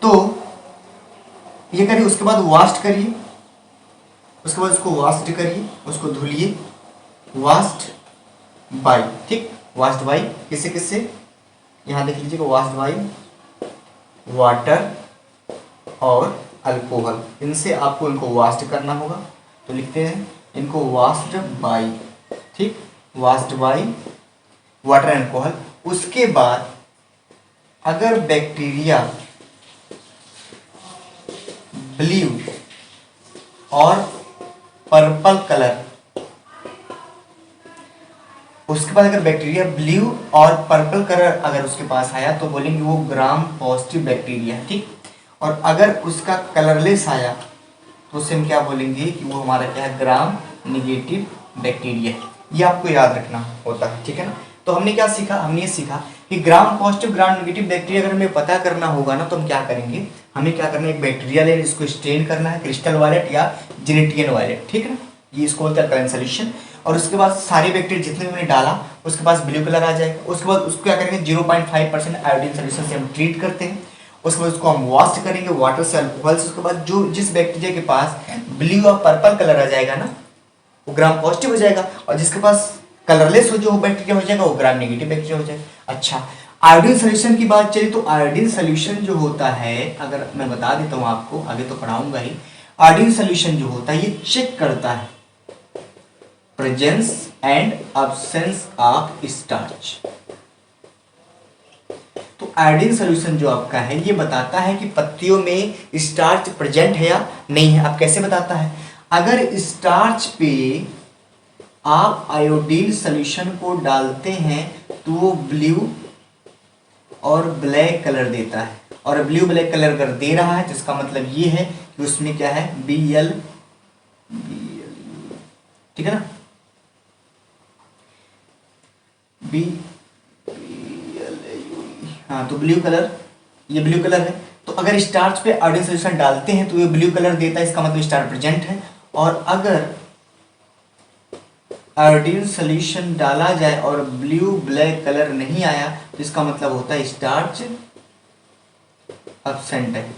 तो ये करिए, उसके बाद वास्ट करिए, उसके बाद उसको वास्ट करिए, उसको धुलिए, वास्ट बाई, ठीक, वास्ट बाई किससे किससे, यहाँ देख लीजिएगा, वास्ट बाई वाटर और अल्कोहल, इनसे आपको इनको वास्ट करना होगा। तो लिखते हैं इनको वास्ट बाई, ठीक, vast by water and alcohol. उसके बाद अगर बैक्टीरिया ब्लू और पर्पल कलर, उसके बाद अगर बैक्टीरिया ब्लू और पर्पल कलर अगर उसके पास आया तो बोलेंगे वो ग्राम पॉजिटिव बैक्टीरिया है, ठीक। और अगर उसका कलरलेस आया तो उसे हम क्या बोलेंगे कि वो हमारा क्या है, ग्राम निगेटिव बैक्टीरिया। ये आपको याद रखना होता है, ठीक है ना। तो हमने क्या सीखा, हमने ये सीखा कि gram positive gram negative bacteria अगर हमें पता करना होगा ना, तो हम क्या करेंगे, हमें क्या करना है, एक बैक्टीरिया लेना, इसको स्टेन करना है क्रिस्टल वायलेट या जेनेटियन वायलेट, ठीक है ना, ये इसको बोलता है करेंट सोल्यूशन। और उसके बाद सारे बैक्टीरिया जितने भी मैंने डाला उसके पास ब्लू कलर आ जाएगा। उसके बाद उसको क्या करेंगे, 0.5% आयोडीन सोल्यूशन से हम ट्रीट करते हैं। उसके बाद उसको हम वॉश करेंगे वाटर से, अल्कोहल से। उसके बाद जो जिस बैक्टीरिया के पास ब्लू और पर्पल कलर आ जाएगा ना, वो ग्राम पॉजिटिव हो जाएगा, और जिसके पास कलरलेस हो जो बैक्टीरिया हो जाएगा वो ग्राम नेगेटिव बैक्टीरिया हो जाएगा। अच्छा, आयोडीन सोल्यूशन की बात चली तो आयोडीन सोल्यूशन जो होता है, अगर मैं बता देता हूँ आपको, आगे तो पढ़ाऊंगा ही। आयोडीन सोल्यूशन जो होता है ये चेक करता है presence and absence of starch. तो आयोडीन सोल्यूशन जो आपका है ये बताता है कि पत्तियों में स्टार्च प्रेजेंट है या नहीं है। अब कैसे बताता है, अगर स्टार्च पे आप आयोडीन सोल्यूशन को डालते हैं तो वो ब्लू और ब्लैक कलर देता है, और ब्लू ब्लैक कलर अगर दे रहा है तो इसका मतलब ये है कि उसमें क्या है, Bl, ठीक है ना, बी, हाँ, तो ब्लू कलर, ये ब्लू कलर है। तो अगर स्टार्च पे आयोडीन सोल्यूशन डालते हैं तो ये ब्लू कलर देता है, इसका मतलब स्टार्च प्रेजेंट है। और अगर आयोडीन सोल्यूशन डाला जाए और ब्लू ब्लैक कलर नहीं आया तो इसका मतलब होता है स्टार्च एब्सेंट है,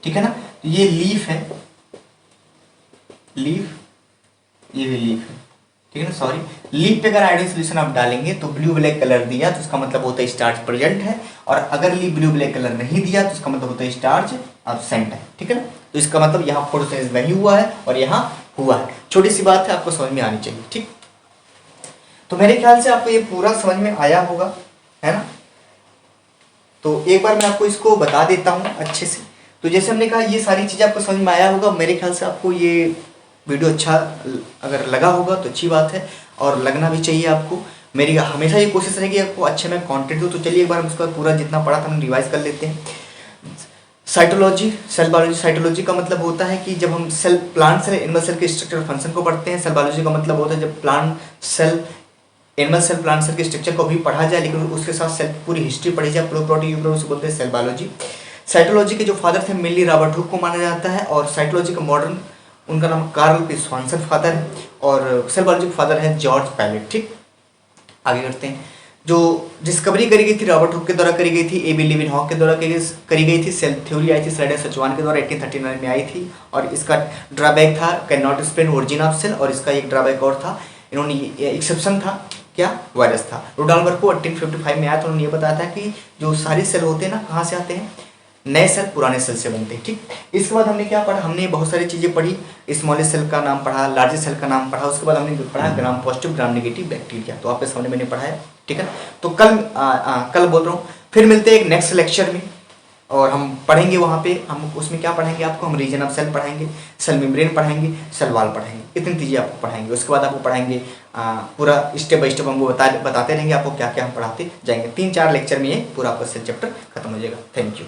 ठीक है ना। तो ये लीफ है, लीफ, ये भी लीफ है, ठीक है ना, सॉरी। लीफ पे अगर आयोडीन सोल्यूशन आप डालेंगे तो ब्लू ब्लैक कलर दिया तो इसका मतलब होता है स्टार्च प्रेजेंट है, और अगर लीफ ब्लू ब्लैक कलर नहीं दिया तो इसका मतलब होता है स्टार्च एब्सेंट है, ठीक है ना। तो इसका मतलब यहाँ फोटोसिंथेसिस नहीं हुआ है और यहाँ हुआ है। छोटी सी बात है, आपको समझ में आनी चाहिए, ठीक। तो मेरे ख्याल से आपको ये पूरा समझ में आया होगा, है ना। तो एक बार मैं आपको इसको बता देता हूँ अच्छे से। तो जैसे हमने कहा ये सारी चीज़ें आपको समझ में आया होगा। मेरे ख्याल से आपको ये वीडियो अच्छा अगर लगा होगा तो अच्छी बात है, और लगना भी चाहिए आपको। मेरी हमेशा ये कोशिश रहेगी आपको अच्छे में कंटेंट दूँ। तो चलिए एक बार हम उसका पूरा जितना पढ़ा था हम रिवाइज कर लेते हैं। Cytology, cell biology. साइटोलॉजी का मतलब होता है कि जब हम cell, plant cell, animal cell के स्ट्रक्चर और फंक्शन को पढ़ते हैं। सेल बायोलॉजी का मतलब होता है जब plant cell, animal cell, plant cell के स्ट्रक्चर को भी पढ़ा जाए लेकिन उसके साथ सेल पूरी हिस्ट्री पढ़ी जाए, प्रोटोप्रोटी उसे बोलते हैं सेल बायोलॉजी। साइटोलॉजी के जो फादर थे मेनली रॉबर्ट हुक को माना जाता है, और साइटोलॉजी का मॉडर्न उनका नाम कार्ल पी स्वानसन फादर है, और सेल बायोलॉजी के फादर है जॉर्ज पैलेट, ठीक। आगे करते हैं। जो डिस्कवरी करी गई थी रॉबर्ट हुक के द्वारा करी गई थी, ए.बी. लिविनहॉक के द्वारा करी गई थी। सेल थ्योरी आई थी स्लाइडर सचवान के द्वारा 1839 में आई थी, और इसका ड्रॉबैक था can not explain origin of cell, और इसका एक ड्रॉबैक और था, इन्होंने एक्सेप्शन था, क्या, वायरस था। रुडाल्बर को 1855 में आया था, उन्होंने ये बताया था कि जो सारे सेल होते हैं ना, कहाँ से आते हैं, नए सेल पुराने सेल से बनते हैं, ठीक। इसके बाद हमने क्या पढ़ा, हमने बहुत सारी चीज़ें पढ़ी। स्मॉलेस्ट सेल का नाम पढ़ा, लार्जेस्ट सेल का नाम पढ़ा, उसके बाद हमने पढ़ा gram positive gram negative bacteria. तो आपके सामने मैंने पढ़ाया, ठीक है। तो कल बोल रहा हूँ, फिर मिलते हैं एक नेक्स्ट लेक्चर में, और हम पढ़ेंगे वहाँ पे, हम उसमें क्या पढ़ेंगे आपको, हम रीजन ऑफ सेल पढ़ाएंगे, सेल मेम्ब्रेन पढ़ाएंगे, सेल वॉल पढ़ाएंगे, इतनी चीज़ें आपको पढ़ाएंगे। उसके बाद आपको पढ़ाएंगे पूरा स्टेप बाय स्टेप, हमको बताते रहेंगे आपको क्या क्या हम पढ़ाते जाएंगे। 3-4 लेक्चर में ये पूरा आपका सेल चैप्टर खत्म हो जाएगा। Thank you.